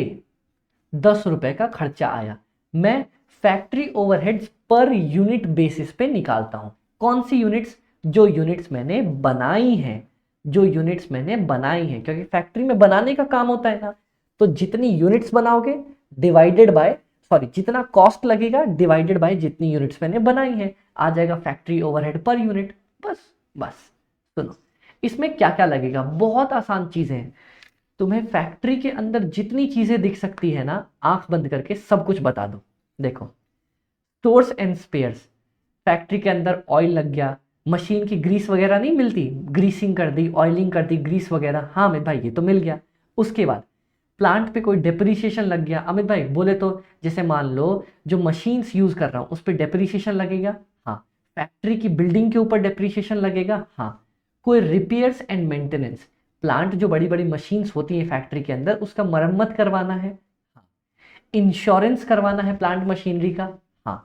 10 रुपए का खर्चा आया। मैं factory overheads per unit basis पे निकालता हूं। कौन सी यूनिट्स? जो यूनिट्स मैंने बनाई हैं, जो यूनिट्स मैंने बनाई हैं, क्योंकि फैक्ट्री में बनाने का काम होता है ना। तो जितनी यूनिट्स बनाओगे डिवाइडेड बाय, सॉरी, जितना कॉस्ट लगेगा डिवाइडेड बाय जितनी यूनिट्स मैंने बनाई हैं, आ जाएगा फैक्ट्री ओवरहेड पर यूनिट। बस बस। सुनो, इसमें क्या क्या लगेगा, बहुत आसान चीजें हैं। तुम्हें फैक्ट्री के अंदर जितनी चीजें दिख सकती है ना, आंख बंद करके सब कुछ बता दो। देखो, स्टोर्स एंड स्पेयर्स, फैक्ट्री के अंदर ऑयल लग गया, मशीन की ग्रीस वगैरह नहीं मिलती, ग्रीसिंग कर दी, ऑयलिंग कर दी, ग्रीस वगैरह, हाँ अमित भाई ये तो मिल गया। उसके बाद प्लांट पे कोई डेप्रीशिएशन लग गया, अमित भाई बोले तो जैसे मान लो जो मशीन्स यूज कर रहा हूं उस पर डेप्रीशिएशन लगेगा, हाँ। फैक्ट्री की बिल्डिंग के ऊपर डेप्रीशिएशन लगेगा, हाँ। कोई रिपेयर्स एंड मेंटेनेंस, प्लांट जो बड़ी बड़ी मशीन्स होती है फैक्ट्री के अंदर उसका मरम्मत करवाना है, हाँ। इंश्योरेंस करवाना है प्लांट मशीनरी का, हाँ।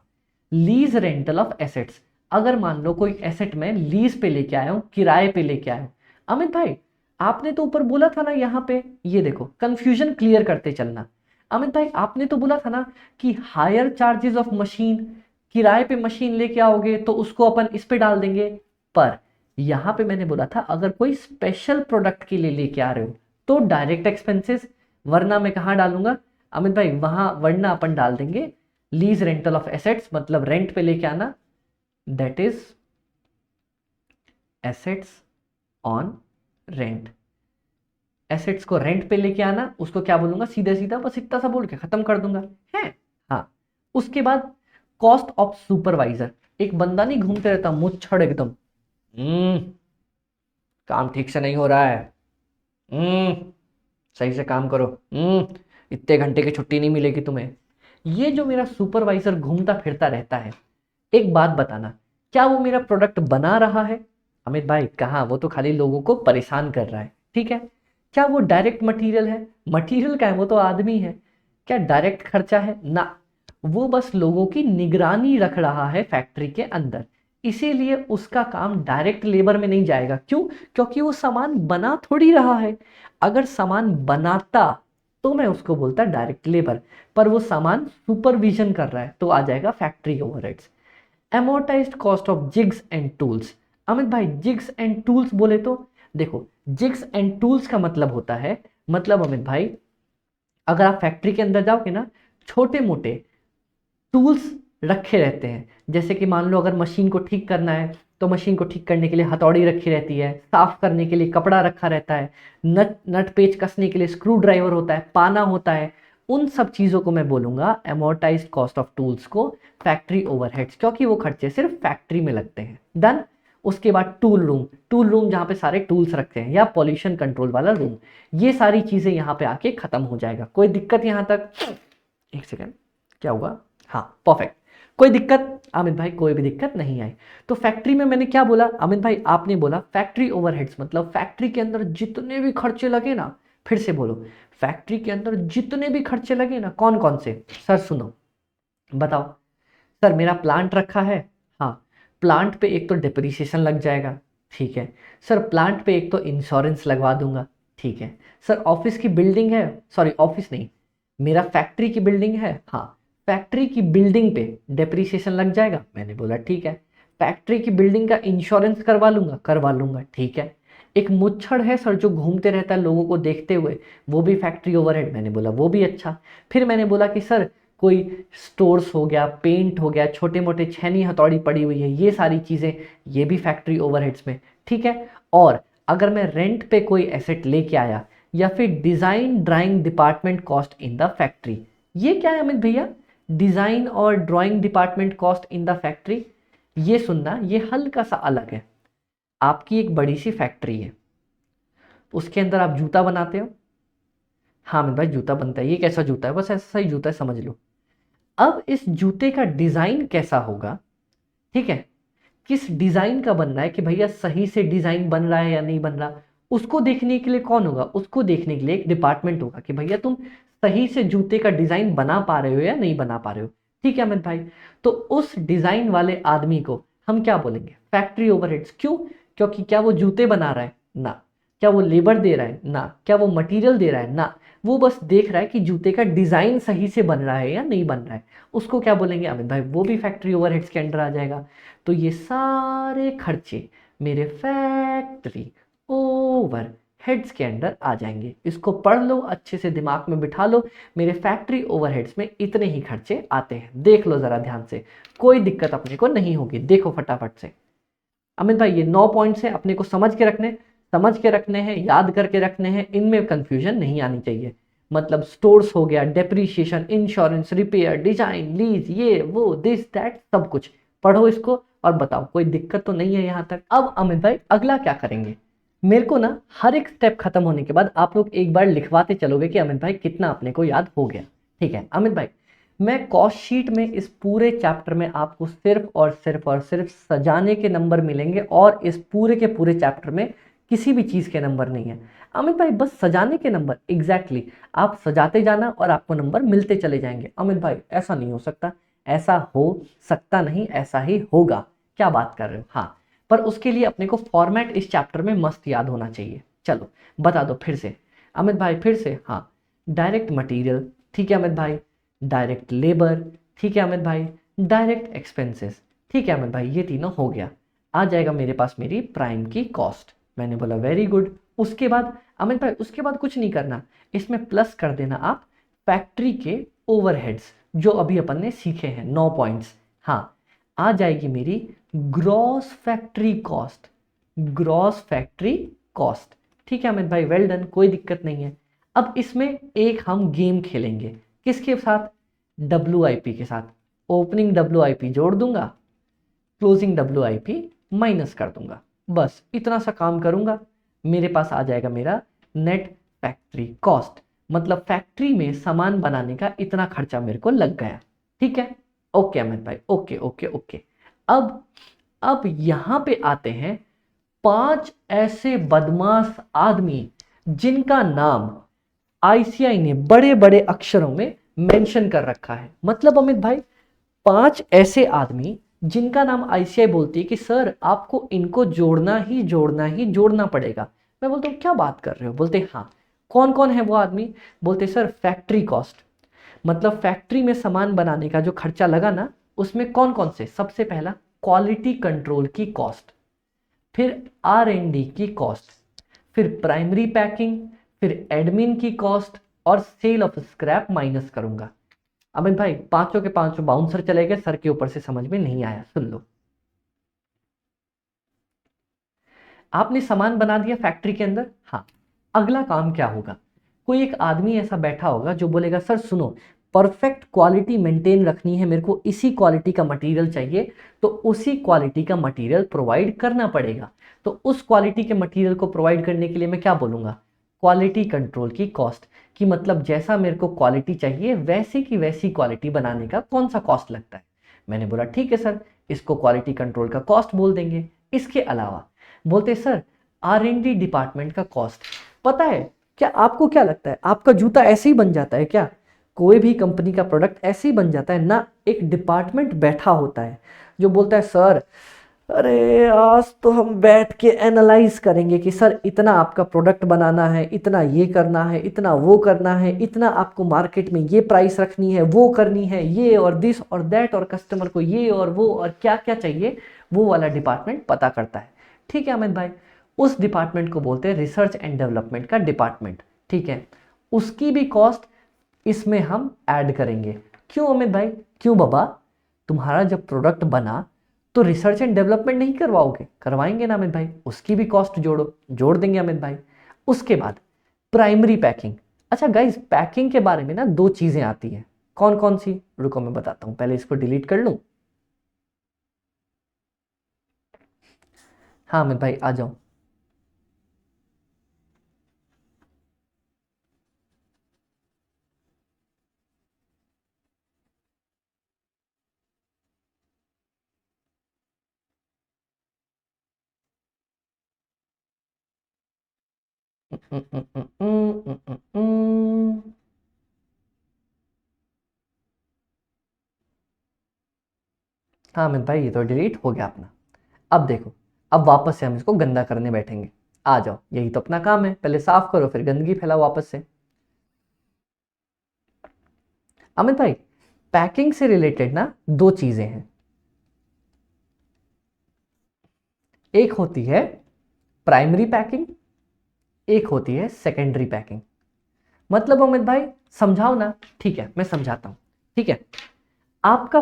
लीज रेंटल ऑफ एसेट्स, अगर मान लो कोई एसेट में लीज पे लेके आया हूं, किराए पे लेके आया हूं। अमित भाई आपने तो ऊपर बोला था ना, यहाँ पे ये देखो कंफ्यूजन क्लियर करते चलना। अमित भाई आपने तो बोला था ना कि हायर चार्जेस ऑफ मशीन, किराए पे मशीन लेके आओगे तो उसको अपन इस पे डाल देंगे। पर यहाँ पे मैंने बोला था अगर कोई स्पेशल प्रोडक्ट के लिए लेके आ रहे हो तो डायरेक्ट एक्सपेंसेस, वरना मैं कहाँ डालूंगा अमित भाई, वहां वरना अपन डाल देंगे लीज रेंटल ऑफ एसेट्स, मतलब रेंट पे लेके आना, that is assets on rent. Assets को रेंट पे लेके आना, उसको क्या बोलूंगा, सीधा सीधा बस इतना सा बोल के खत्म कर दूंगा, है। हाँ, उसके बाद कॉस्ट ऑफ सुपरवाइजर, एक बंदा नहीं घूमते रहता मुच्छड़ एकदम, काम ठीक से नहीं हो रहा है, सही से काम करो, इतने घंटे की छुट्टी नहीं मिलेगी तुम्हें। ये जो मेरा सुपरवाइजर घूमता फिरता रहता है, एक बात बताना, क्या वो मेरा प्रोडक्ट बना रहा है? अमित भाई कहाँ, वो तो खाली लोगों को परेशान कर रहा है, ठीक है। क्या वो डायरेक्ट मटेरियल है? मटेरियल का है, वो तो आदमी है। क्या डायरेक्ट खर्चा है? ना, वो बस लोगों की निगरानी रख रहा है फैक्ट्री के अंदर, इसीलिए उसका काम डायरेक्ट लेबर में नहीं जाएगा। क्यों? क्योंकि वो सामान बना थोड़ी रहा है। अगर सामान बनाता तो मैं उसको बोलता डायरेक्ट लेबर, पर वो सामान सुपरविजन कर रहा है तो आ जाएगा factory overheads. Amortised cost of jigs and tools, Amit भाई जिग्स एंड टूल्स बोले तो देखो, जिग्स एंड टूल्स का मतलब होता है, मतलब अमित भाई अगर आप फैक्ट्री के अंदर जाओगे ना, छोटे मोटे टूल्स रखे रहते हैं। जैसे कि मान लो अगर मशीन को ठीक करना है तो मशीन को ठीक करने के लिए हथौड़ी रखी रहती है, साफ करने के लिए कपड़ा रखा रहता है, नट नट पेच कसने के लिए स्क्रू ड्राइवर होता है, पाना होता है। उन सब चीज़ों को मैं बोलूंगा एमोर्टाइज्ड कॉस्ट ऑफ टूल्स को फैक्ट्री ओवरहेड्स, क्योंकि वो खर्चे सिर्फ फैक्ट्री में लगते हैं। डन। उसके बाद टूल रूम, टूल रूम जहाँ पे सारे टूल्स रखते हैं, या पॉल्यूशन कंट्रोल वाला रूम, ये सारी चीज़ें यहाँ पे आके खत्म हो जाएगा। कोई दिक्कत यहाँ तक? एक सेकेंड, क्या हुआ? हाँ परफेक्ट, कोई दिक्कत अमित भाई? कोई भी दिक्कत नहीं आई। तो फैक्ट्री में मैंने क्या बोला अमित भाई, आपने बोला फैक्ट्री ओवरहेड्स मतलब फैक्ट्री के अंदर जितने भी खर्चे लगे ना, फिर से बोलो, फैक्ट्री के अंदर जितने भी खर्चे लगे ना, कौन कौन से? सर सुनो, बताओ। सर मेरा प्लांट रखा है, हाँ, प्लांट पे एक तो डिप्रिसिएशन लग जाएगा, ठीक है। सर प्लांट पे एक तो इंश्योरेंस लगवा दूंगा, ठीक है। सर ऑफिस की बिल्डिंग है, सॉरी ऑफिस नहीं, मेरा फैक्ट्री की बिल्डिंग है, हाँ, फैक्ट्री की बिल्डिंग पे डेप्रीसिएशन लग जाएगा, मैंने बोला ठीक है। फैक्ट्री की बिल्डिंग का इंश्योरेंस करवा लूंगा, ठीक है। एक मुच्छड़ है सर जो घूमते रहता है लोगों को देखते हुए, वो भी फैक्ट्री ओवरहेड, मैंने बोला वो भी अच्छा। फिर मैंने बोला कि सर कोई स्टोर्स हो गया, पेंट हो गया, छोटे मोटे छैनी हथौड़ी पड़ी हुई है, ये सारी चीज़ें, ये भी फैक्ट्री ओवरहेड्स में, ठीक है। और अगर मैं रेंट पे कोई एसेट लेके आया, या फिर design drawing department cost in the factory, ये क्या है अमित भैया? डिज़ाइन और drawing department cost in the factory, ये सुनना, ये हल्का सा अलग है। आपकी एक बड़ी सी फैक्ट्री है, उसके अंदर आप जूता बनाते हो, हाँ अमित भाई जूता बनता है, ये कैसा जूता है? बस ऐसा ही जूता है समझ लो। अब इस जूते का डिजाइन कैसा होगा, ठीक है, किस डिजाइन का बन रहा है कि भैया सही से डिजाइन बन रहा है या नहीं बन रहा, उसको देखने के लिए कौन होगा, उसको देखने के लिए एक डिपार्टमेंट होगा कि भैया तुम सही से जूते का डिजाइन बना पा रहे हो या नहीं बना पा रहे हो। ठीक है अमित भाई, तो उस डिजाइन वाले आदमी को हम क्या बोलेंगे, फैक्ट्री ओवरहेड्स। क्यों, क्योंकि क्या वो जूते बना रहा है ना, क्या वो लेबर दे रहा है ना, क्या वो मटेरियल दे रहा है ना, वो बस देख रहा है कि जूते का डिजाइन सही से बन रहा है या नहीं बन रहा है, उसको क्या बोलेंगे अमित भाई, वो भी फैक्ट्री ओवरहेड्स के अंडर आ जाएगा। तो ये सारे खर्चे मेरे फैक्ट्री ओवर हेड्स के अंडर आ जाएंगे। इसको पढ़ लो, अच्छे से दिमाग में बिठा लो, मेरे फैक्ट्री ओवरहेड्स में इतने ही खर्चे आते हैं। देख लो जरा ध्यान से, कोई दिक्कत अपने को नहीं होगी। देखो फटाफट से अमित भाई, ये 9 पॉइंट्स हैं, अपने को समझ के रखने हैं, याद करके रखने हैं, इनमें कंफ्यूजन नहीं आनी चाहिए। मतलब स्टोर्स हो गया, depreciation, insurance, repair, design, lease, ये वो, दिस दैट, सब कुछ पढ़ो इसको और बताओ कोई दिक्कत तो नहीं है यहाँ तक। अब अमित भाई अगला क्या करेंगे, मेरे को ना हर एक स्टेप खत्म होने के बाद आप लोग एक बार लिखवाते चलोगे कि अमित भाई कितना अपने को याद हो गया। ठीक है अमित भाई, मैं कॉस्ट शीट में इस पूरे चैप्टर में आपको सिर्फ सजाने के नंबर मिलेंगे, और इस पूरे के पूरे चैप्टर में किसी भी चीज़ के नंबर नहीं है अमित भाई, बस सजाने के नंबर। एग्जैक्टली आप सजाते जाना और आपको नंबर मिलते चले जाएंगे। अमित भाई ऐसा नहीं हो सकता, ऐसा हो सकता नहीं, ऐसा ही होगा। क्या बात कर रहे हो, हाँ, पर उसके लिए अपने को फॉर्मेट इस चैप्टर में मस्त याद होना चाहिए। चलो बता दो फिर से अमित भाई, फिर से। हाँ, डायरेक्ट मटेरियल, ठीक है अमित भाई, डायरेक्ट लेबर, ठीक है अमित भाई, डायरेक्ट एक्सपेंसेस, ठीक है अमित भाई, ये तीनों हो गया। आ जाएगा मेरे पास मेरी प्राइम की कॉस्ट। मैंने बोला वेरी गुड। उसके बाद अमित भाई, उसके बाद कुछ नहीं करना, इसमें प्लस कर देना आप फैक्ट्री के ओवरहेड्स जो अभी अपन ने सीखे हैं 9 पॉइंट्स। हाँ, आ जाएगी मेरी gross factory cost, gross factory cost. ठीक है अमित भाई, वेल डन, कोई दिक्कत नहीं है। अब इसमें एक हम गेम खेलेंगे, किसके साथ, WIP के साथ। ओपनिंग WIP जोड़ दूंगा, क्लोजिंग WIP माइनस कर दूंगा, बस इतना सा काम करूंगा, मेरे पास आ जाएगा मेरा नेट फैक्ट्री कॉस्ट। मतलब फैक्ट्री में सामान बनाने का इतना खर्चा मेरे को लग गया। ठीक है, ओके अमित भाई, ओके ओके ओके। अब यहां पे आते हैं 5 ऐसे बदमाश आदमी जिनका नाम ICI ने बड़े बड़े अक्षरों में मेंशन कर रखा है। मतलब अमित भाई 5 ऐसे आदमी जिनका नाम ICI बोलती है कि सर आपको इनको जोड़ना पड़ेगा। मैं बोलता हूँ क्या बात कर रहे हो, बोलते हाँ। कौन कौन है वो आदमी, बोलते सर फैक्ट्री कॉस्ट, मतलब फैक्ट्री में सामान बनाने का जो खर्चा लगा ना, उसमें कौन कौन से, सबसे पहला क्वालिटी कंट्रोल की कॉस्ट, फिर R&D की कॉस्ट, फिर प्राइमरी पैकिंग, फिर एडमिन की कॉस्ट, और सेल ऑफ स्क्रैप माइनस करूंगा। अमित भाई पांचों के पांचों बाउंसर चले गए, सर के ऊपर से समझ में नहीं आया, सुन लो। आपने सामान बना दिया फैक्ट्री के अंदर, हाँ, अगला काम क्या होगा, कोई एक आदमी ऐसा बैठा होगा जो बोलेगा सर सुनो, परफेक्ट क्वालिटी मेंटेन रखनी है, मेरे को इसी क्वालिटी का मटेरियल चाहिए, तो उसी क्वालिटी का मटेरियल प्रोवाइड करना पड़ेगा। तो उस क्वालिटी के मटेरियल को प्रोवाइड करने के लिए मैं क्या बोलूंगा, क्वालिटी कंट्रोल की कॉस्ट, कि मतलब जैसा मेरे को क्वालिटी चाहिए वैसी की वैसी क्वालिटी बनाने का कौन सा कॉस्ट लगता है। मैंने बोला ठीक है सर, इसको क्वालिटी कंट्रोल का कॉस्ट बोल देंगे। इसके अलावा बोलते सर R&D डिपार्टमेंट का कॉस्ट, पता है क्या, आपको क्या लगता है आपका जूता ऐसे ही बन जाता है क्या, कोई भी कंपनी का प्रोडक्ट ऐसे ही बन जाता है ना, एक डिपार्टमेंट बैठा होता है जो बोलता है सर अरे आज तो हम बैठ के एनालाइज करेंगे कि सर इतना आपका प्रोडक्ट बनाना है, इतना ये करना है, इतना वो करना है, इतना आपको मार्केट में ये प्राइस रखनी है, वो करनी है, ये और दिस और दैट, और कस्टमर को ये और वो और क्या क्या चाहिए, वो वाला डिपार्टमेंट पता करता है। ठीक है अमित भाई, उस डिपार्टमेंट को बोलते हैं रिसर्च एंड डेवलपमेंट का डिपार्टमेंट। ठीक है, उसकी भी कॉस्ट इसमें हम ऐड करेंगे। क्यों अमित भाई, क्यों बाबा, तुम्हारा जब प्रोडक्ट बना तो रिसर्च एंड डेवलपमेंट नहीं करवाओगे, करवाएंगे ना अमित भाई, उसकी भी कॉस्ट जोड़ो, जोड़ देंगे अमित भाई। उसके बाद प्राइमरी पैकिंग। अच्छा गाइज, पैकिंग के बारे में ना 2 चीजें आती हैं, कौन कौन सी, रुको मैं बताता हूं, पहले इसको डिलीट कर लूं। हाँ अमित भाई आ जाओ। हाँ अमित भाई, ये तो डिलीट हो गया अपना। अब देखो, अब वापस से हम इसको गंदा करने बैठेंगे। आ जाओ, यही तो अपना काम है, पहले साफ करो फिर गंदगी फैलाओ वापस से। अमित भाई, पैकिंग से रिलेटेड ना दो चीजें हैं। एक होती है प्राइमरी पैकिंग, एक होती है सेकेंडरी पैकिंग। मतलब अमित भाई समझाओ ना। ठीक है मैं समझाता हूं। ठीक है, आपका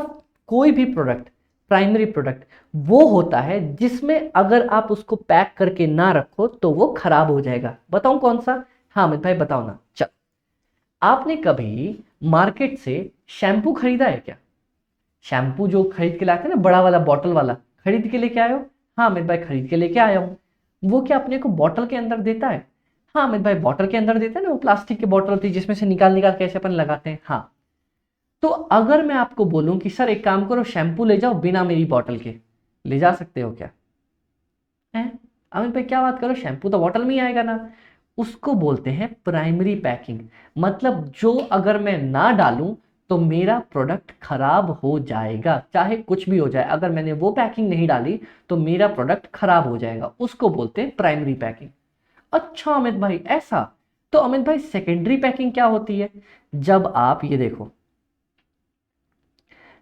कोई भी प्रोडक्ट, प्राइमरी प्रोडक्ट वो होता है जिसमें अगर आप उसको पैक करके ना रखो तो वो खराब हो जाएगा। बताऊं कौन सा? हाँ अमित भाई बताओ ना। चल, आपने कभी मार्केट से शैम्पू खरीदा है क्या? शैम्पू जो खरीद के लाते हैं ना, बड़ा वाला बॉटल वाला, खरीद के लेके आए हो? हाँ अमित भाई खरीद के लेके आया हूँ। वो क्या अपने को बॉटल के अंदर देता है? हाँ अमित भाई बॉटल के अंदर देता है ना, वो प्लास्टिक की बॉटल होती है जिसमें से निकाल निकाल के ऐसे अपन लगाते हैं। हाँ, तो अगर मैं आपको बोलूं कि सर एक काम करो शैम्पू ले जाओ बिना मेरी बॉटल के, ले जा सकते हो क्या? है अमित भाई क्या बात करो, शैम्पू तो बॉटल में ही आएगा ना। उसको बोलते हैं प्राइमरी पैकिंग। मतलब जो अगर मैं ना डालूं तो मेरा प्रोडक्ट खराब हो जाएगा, चाहे कुछ भी हो जाए। अगर मैंने वो पैकिंग नहीं डाली तो मेरा प्रोडक्ट खराब हो जाएगा, उसको बोलते हैं प्राइमरी पैकिंग। अच्छा अमित भाई ऐसा। तो अमित भाई सेकेंडरी पैकिंग क्या होती है? जब आप ये देखो,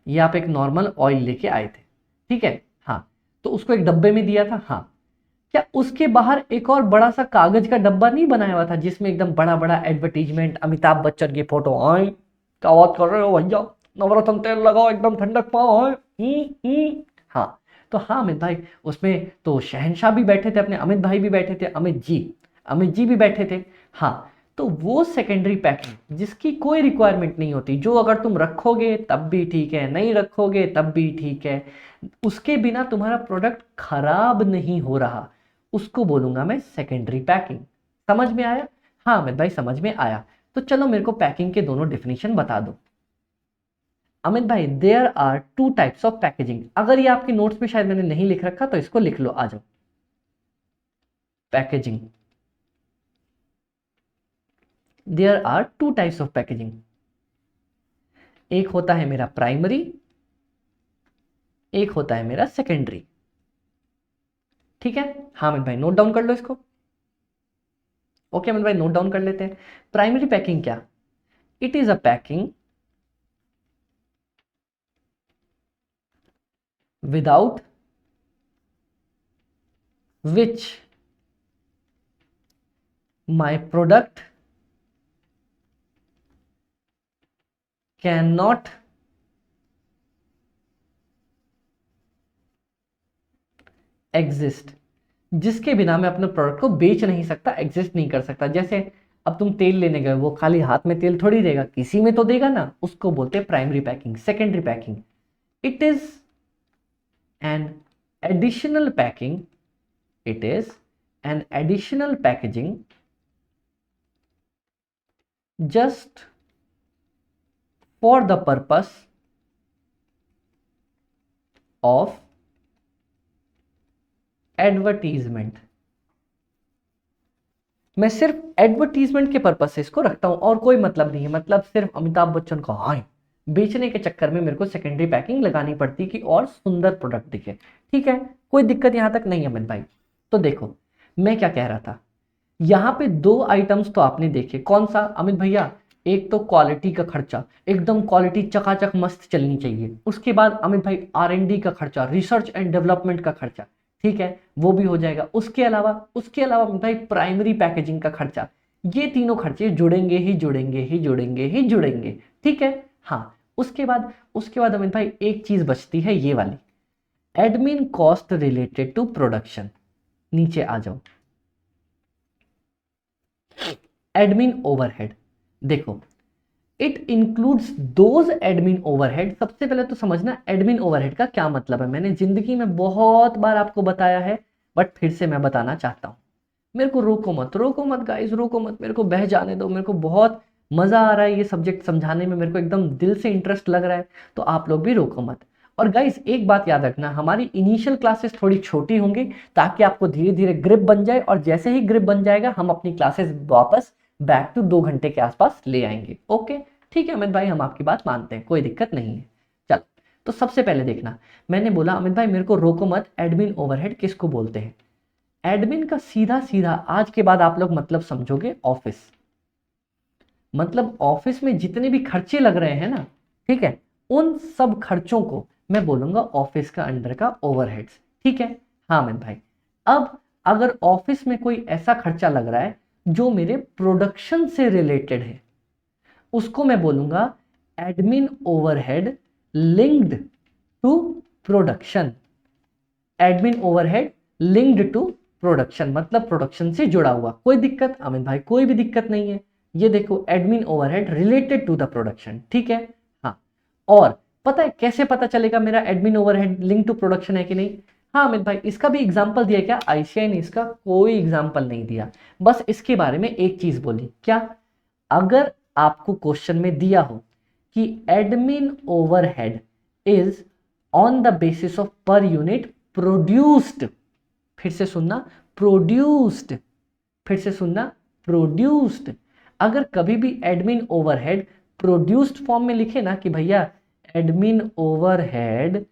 ये आप एक नॉर्मल ऑयल लेके आए थे, ठीक है? हाँ, तो उसको एक डब्बे में दिया था। हाँ, क्या उसके बाहर एक और बड़ा सा कागज का डब्बा नहीं बनाया हुआ था जिसमें एकदम बड़ा बड़ा एडवर्टीजमेंट, अमिताभ बच्चन की फोटो आई, क्या बात कर रहे हो भैया, नवरत्न तेल लगाओ एकदम ठंडक पाओ है। हाँ, तो हाँ अमित भाई, उसमें तो शहनशाह भी बैठे थे, अपने अमित भाई भी बैठे थे, अमित जी भी बैठे थे। हाँ, तो वो सेकेंडरी पैकिंग जिसकी कोई रिक्वायरमेंट नहीं होती, जो अगर तुम रखोगे तब भी ठीक है, नहीं रखोगे तब भी ठीक है, उसके बिना तुम्हारा प्रोडक्ट खराब नहीं हो रहा, उसको बोलूंगा मैं सेकेंडरी पैकिंग। समझ में आया? हाँ अमित भाई समझ में आया। तो चलो मेरे को पैकिंग के दोनों डिफिनीशन बता दो। अमित भाई there are two types of packaging. अगर ये आपके नोट्स में शायद मैंने नहीं लिख रखा तो इसको लिख लो, आ जाओ। Packaging, there are two types of packaging. एक होता है मेरा प्राइमरी, एक होता है मेरा सेकेंडरी। ठीक है? हाँ अमित भाई नोट डाउन कर लो इसको। ओके अमित भाई नोट डाउन कर लेते हैं। प्राइमरी पैकिंग क्या? It is a packing without which my product cannot exist। जिसके बिना मैं अपने प्रोडक्ट को बेच नहीं सकता, एग्जिस्ट नहीं कर सकता। जैसे अब तुम तेल लेने गए, वो खाली हाथ में तेल थोड़ी देगा, किसी में तो देगा ना, उसको बोलते हैं primary packing. Secondary packing, it is an additional packing, it is an additional packaging just for the purpose of advertisement। मैं सिर्फ एडवर्टीजमेंट के पर्पज से इसको रखता हूं और कोई मतलब नहीं है। मतलब सिर्फ अमिताभ बच्चन को हाँ बेचने के चक्कर में मेरे को सेकेंडरी पैकिंग लगानी पड़ती कि और सुंदर प्रोडक्ट दिखे। ठीक है, कोई दिक्कत यहां तक नहीं है अमित भाई। तो देखो मैं क्या कह रहा था, यहां पे दो आइटम्स तो आपने देखे, कौन सा अमित भैया? एक तो क्वालिटी का खर्चा, एकदम क्वालिटी चकाचक मस्त चलनी चाहिए। उसके बाद अमित भाई R&D का खर्चा, रिसर्च एंड डेवलपमेंट का खर्चा, ठीक है वो भी हो जाएगा। उसके अलावा अमित भाई प्राइमरी पैकेजिंग का खर्चा। ये तीनों खर्चे जुड़ेंगे ही जुड़ेंगे ही जुड़ेंगे ही जुड़ेंगे। ठीक है? हाँ, उसके बाद अमित भाई एक चीज बचती है, ये वाली admin cost related to production. नीचे आ जाओ, एडमिन ओवरहेड। देखो it includes those admin overhead. सबसे पहले तो समझना एडमिन ओवरहेड का क्या मतलब है। मैंने जिंदगी में बहुत बार आपको बताया है, बट फिर से मैं बताना चाहता हूं। मेरे को रोको मत गाइस, रोको मत, मेरे को बह जाने दो। मेरे को बहुत मजा आ रहा है ये सब्जेक्ट समझाने में, मेरे को एकदम दिल से इंटरेस्ट लग रहा है, तो आप लोग भी रोको मत। और गाइस एक बात याद रखना, हमारी इनिशियल क्लासेस थोड़ी छोटी होंगी ताकि आपको धीरे धीरे ग्रिप बन जाए, और जैसे ही ग्रिप बन जाएगा हम अपनी क्लासेस वापस बैक टू 2 घंटे के आसपास ले आएंगे। ओके ठीक है अमित भाई, हम आपकी बात मानते हैं, कोई दिक्कत नहीं है। चलो तो सबसे पहले देखना, मैंने बोला अमित भाई मेरे को रोको मत, एडमिन ओवरहेड किसको बोलते हैं? एडमिन का सीधा सीधा आज के बाद आप लोग मतलब समझोगे ऑफिस, मतलब ऑफिस में जितने भी खर्चे लग रहे हैं ना, ठीक है, उन सब खर्चों को मैं बोलूंगा ऑफिस का अंडर का ओवरहेड्स। ठीक है हाँ अमित भाई। अब अगर ऑफिस में कोई ऐसा खर्चा लग रहा है जो मेरे प्रोडक्शन से रिलेटेड है, उसको मैं बोलूंगा admin overhead linked to production. Admin overhead linked to production मतलब प्रोडक्शन से जुड़ा हुआ। कोई दिक्कत अमित भाई? कोई भी दिक्कत नहीं है। ये देखो admin overhead related to the production. ठीक है हाँ। और पता है कैसे पता चलेगा मेरा admin overhead link to production है कि नहीं? हाँ अमित भाई इसका भी एग्जांपल दिया क्या? आईसीआई ने इसका कोई एग्जांपल नहीं दिया, बस इसके बारे में एक चीज बोली। क्या? अगर आपको क्वेश्चन में दिया हो कि admin overhead is on the basis of पर यूनिट प्रोड्यूस्ड, फिर से सुनना प्रोड्यूस्ड, फिर से सुनना प्रोड्यूस्ड। अगर कभी भी एडमिन ओवरहेड प्रोड्यूस्ड फॉर्म में लिखे ना कि भैया admin overhead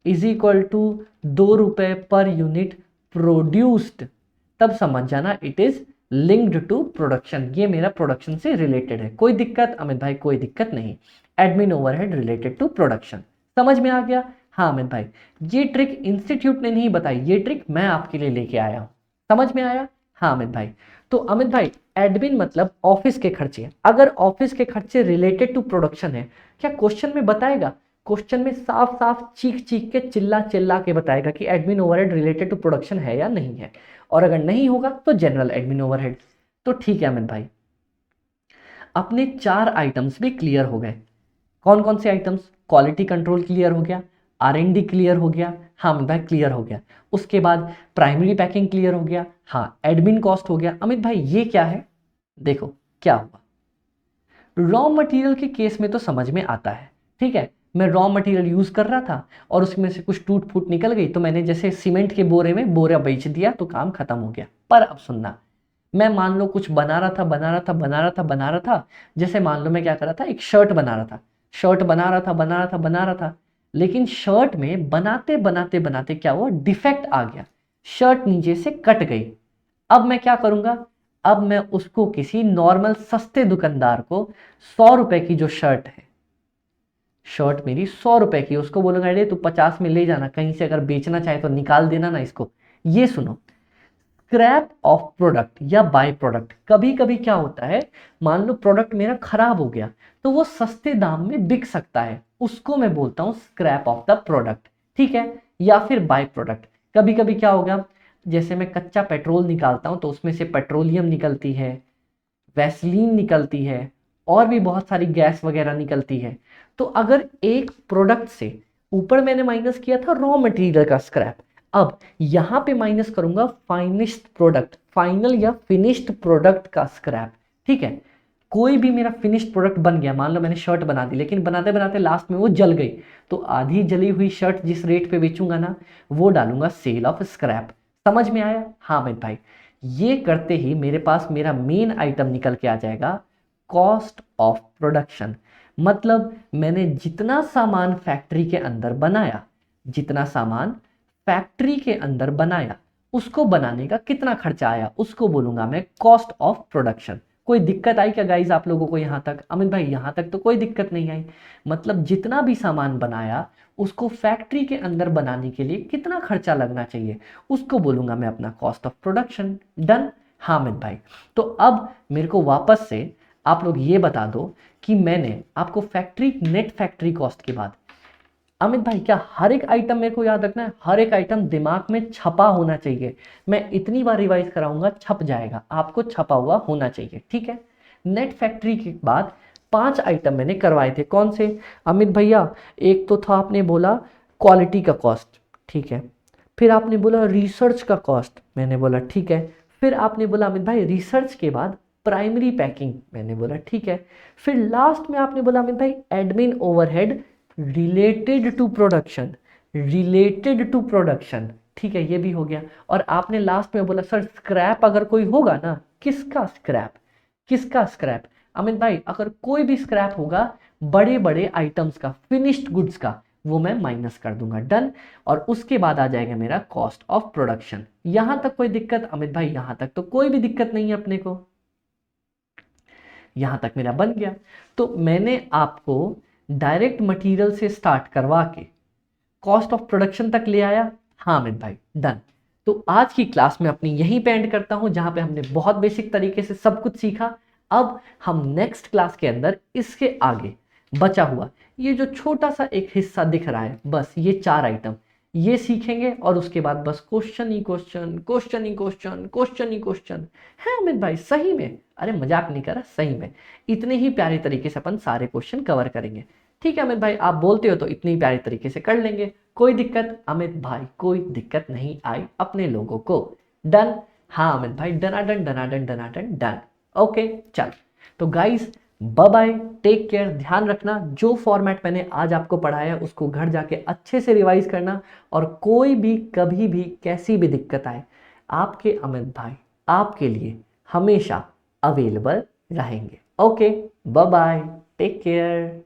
is equal to 2 रुपए पर यूनिट प्रोड्यूस्ड, तब समझ जाना it is linked to production, ये मेरा प्रोडक्शन से रिलेटेड है। कोई दिक्कत अमित भाई? कोई दिक्कत नहीं, admin overhead related to production. समझ में आ गया? हाँ अमित भाई ये ट्रिक इंस्टीट्यूट ने नहीं बताई, ये ट्रिक मैं आपके लिए लेके आया हूं। समझ में आया? हाँ अमित भाई। तो अमित भाई एडमिन मतलब ऑफिस के खर्चे, अगर ऑफिस के खर्चे रिलेटेड टू प्रोडक्शन है, क्या क्वेश्चन में बताएगा? क्वेश्चन में साफ साफ चीख चीख के चिल्ला चिल्ला के बताएगा कि admin overhead related to production है या नहीं है, और अगर नहीं होगा तो जनरल एडमिन ओवरहेड। तो ठीक है अमित भाई, अपने 4 आइटम्स भी क्लियर हो गए। कौन कौन से आइटम्स? क्वालिटी कंट्रोल क्लियर हो गया, R&D क्लियर हो गया, हाँ अमित भाई क्लियर हो गया। उसके बाद प्राइमरी पैकिंग क्लियर हो गया, हाँ एडमिन कॉस्ट हो गया। अमित भाई ये क्या है? देखो क्या हुआ, रॉ मटेरियल के केस में तो समझ में आता है। ठीक है, मैं रॉ मटेरियल यूज कर रहा था और उसमें से कुछ टूट फूट निकल गई, तो मैंने जैसे सीमेंट के बोरे में बोरा बेच दिया तो काम खत्म हो गया। पर अब सुनना, मैं मान लो कुछ बना रहा था, जैसे मान लो मैं क्या कर रहा था, एक शर्ट बना रहा था, बना रहा था, लेकिन शर्ट में बनाते बनाते बनाते क्या हुआ, डिफेक्ट आ गया, शर्ट नीचे से कट गई। अब मैं क्या करूंगा? अब मैं उसको किसी नॉर्मल सस्ते दुकानदार को 100 रुपए की जो शर्ट है, शर्ट मेरी 100 रुपए की, उसको बोलूंगा अरे तू 50 में ले जाना, कहीं से अगर बेचना चाहे तो निकाल देना ना इसको। ये सुनो, स्क्रैप ऑफ प्रोडक्ट या बाय प्रोडक्ट, कभी कभी क्या होता है, मान लो प्रोडक्ट मेरा खराब हो गया तो वो सस्ते दाम में बिक सकता है, उसको मैं बोलता हूं स्क्रैप ऑफ द प्रोडक्ट। ठीक है, या फिर बाय प्रोडक्ट, कभी कभी क्या होगा, जैसे मैं कच्चा पेट्रोल निकालता हूं तो उसमें से पेट्रोलियम निकलती है, वैसलीन निकलती है, और भी बहुत सारी गैस वगैरह निकलती है। तो अगर एक प्रोडक्ट से ऊपर मैंने माइनस किया था रॉ मटेरियल का स्क्रैप, अब यहां पे माइनस करूंगा फाइनिश्ड प्रोडक्ट, फाइनल या फिनिश्ड प्रोडक्ट का स्क्रैप। ठीक है, कोई भी मेरा फिनिश्ड प्रोडक्ट बन गया, मान लो मैंने शर्ट बना दी, लेकिन बनाते बनाते लास्ट में वो जल गई, तो आधी जली हुई शर्ट जिस रेट पे बेचूंगा ना, वो डालूंगा सेल ऑफ स्क्रैप। समझ में आया? हाँ अमित भाई, ये करते ही मेरे पास मेरा मेन आइटम निकल के आ जाएगा, कॉस्ट ऑफ प्रोडक्शन। मतलब मैंने जितना सामान फैक्ट्री के अंदर बनाया, जितना सामान फैक्ट्री के अंदर बनाया, उसको बनाने का कितना खर्चा आया, उसको बोलूंगा मैं कॉस्ट ऑफ प्रोडक्शन। कोई दिक्कत आई क्या गाइज आप लोगों को यहां तक? अमित भाई यहां तक तो कोई दिक्कत नहीं आई। मतलब जितना भी सामान बनाया उसको फैक्ट्री के अंदर बनाने के लिए कितना खर्चा लगना चाहिए, उसको बोलूंगा मैं अपना कॉस्ट ऑफ प्रोडक्शन। डन? हाँ अमित भाई। तो अब मेरे को वापस से आप लोग ये बता दो कि मैंने आपको फैक्ट्री नेट फैक्ट्री कॉस्ट के बाद, अमित भाई क्या हर एक आइटम मेरे को याद रखना है? हर एक आइटम दिमाग में छपा होना चाहिए। मैं इतनी बार रिवाइज कराऊंगा, छप जाएगा, आपको छपा हुआ होना चाहिए। ठीक है, नेट फैक्ट्री के बाद 5 आइटम मैंने करवाए थे। कौन से अमित भैया? एक तो था आपने बोला क्वालिटी का कॉस्ट, ठीक है, फिर आपने बोला रिसर्च का कॉस्ट, मैंने बोला ठीक है, फिर आपने बोला अमित भाई रिसर्च के बाद प्राइमरी पैकिंग, मैंने बोला ठीक है, फिर लास्ट में आपने बोला अमित भाई admin overhead related to production, related to production, ठीक है ये भी हो गया। और आपने लास्ट में बोला सर स्क्रैप अगर कोई होगा ना, किसका स्क्रैप, किसका स्क्रैप, अमित भाई अगर कोई भी स्क्रैप होगा बड़े बड़े आइटम्स का, फिनिश्ड गुड्स का, वो मैं माइनस कर दूंगा, डन। और उसके बाद आ जाएगा मेरा कॉस्ट ऑफ प्रोडक्शन। यहां तक कोई दिक्कत अमित भाई? यहां तक तो कोई भी दिक्कत नहीं है अपने को, यहां तक मेरा बन गया। तो मैंने आपको डायरेक्ट मटेरियल से स्टार्ट करवा के कॉस्ट ऑफ प्रोडक्शन तक ले आया। हाँ अमित भाई डन। तो आज की क्लास में अपनी यहीं पे एंड करता हूं, जहां पे हमने बहुत बेसिक तरीके से सब कुछ सीखा। अब हम नेक्स्ट क्लास के अंदर इसके आगे बचा हुआ ये जो छोटा सा एक हिस्सा दिख रहा है, बस ये 4 आइटम ये सीखेंगे, और उसके बाद बस क्वेश्चन ही क्वेश्चन, क्वेश्चन ही क्वेश्चन, क्वेश्चन ही क्वेश्चन। है अमित भाई सही में, अरे मजाक नहीं कर रहा, सही में इतने ही प्यारे तरीके से अपन सारे क्वेश्चन कवर करेंगे। ठीक है अमित भाई, आप बोलते हो तो इतनी ही प्यारे तरीके से कर लेंगे, कोई दिक्कत अमित भाई, कोई दिक्कत नहीं आई अपने लोगों को, डन। हाँ अमित भाई डनाडन डनाडन डनाडन डन। ओके चल, तो guys bye bye, take care, ध्यान रखना जो फॉर्मेट मैंने आज आपको पढ़ाया उसको घर जाके अच्छे से रिवाइज करना, और कोई भी कभी भी कैसी भी दिक्कत आए आपके अमित भाई आपके लिए हमेशा अवेलेबल रहेंगे। Okay bye bye, take care.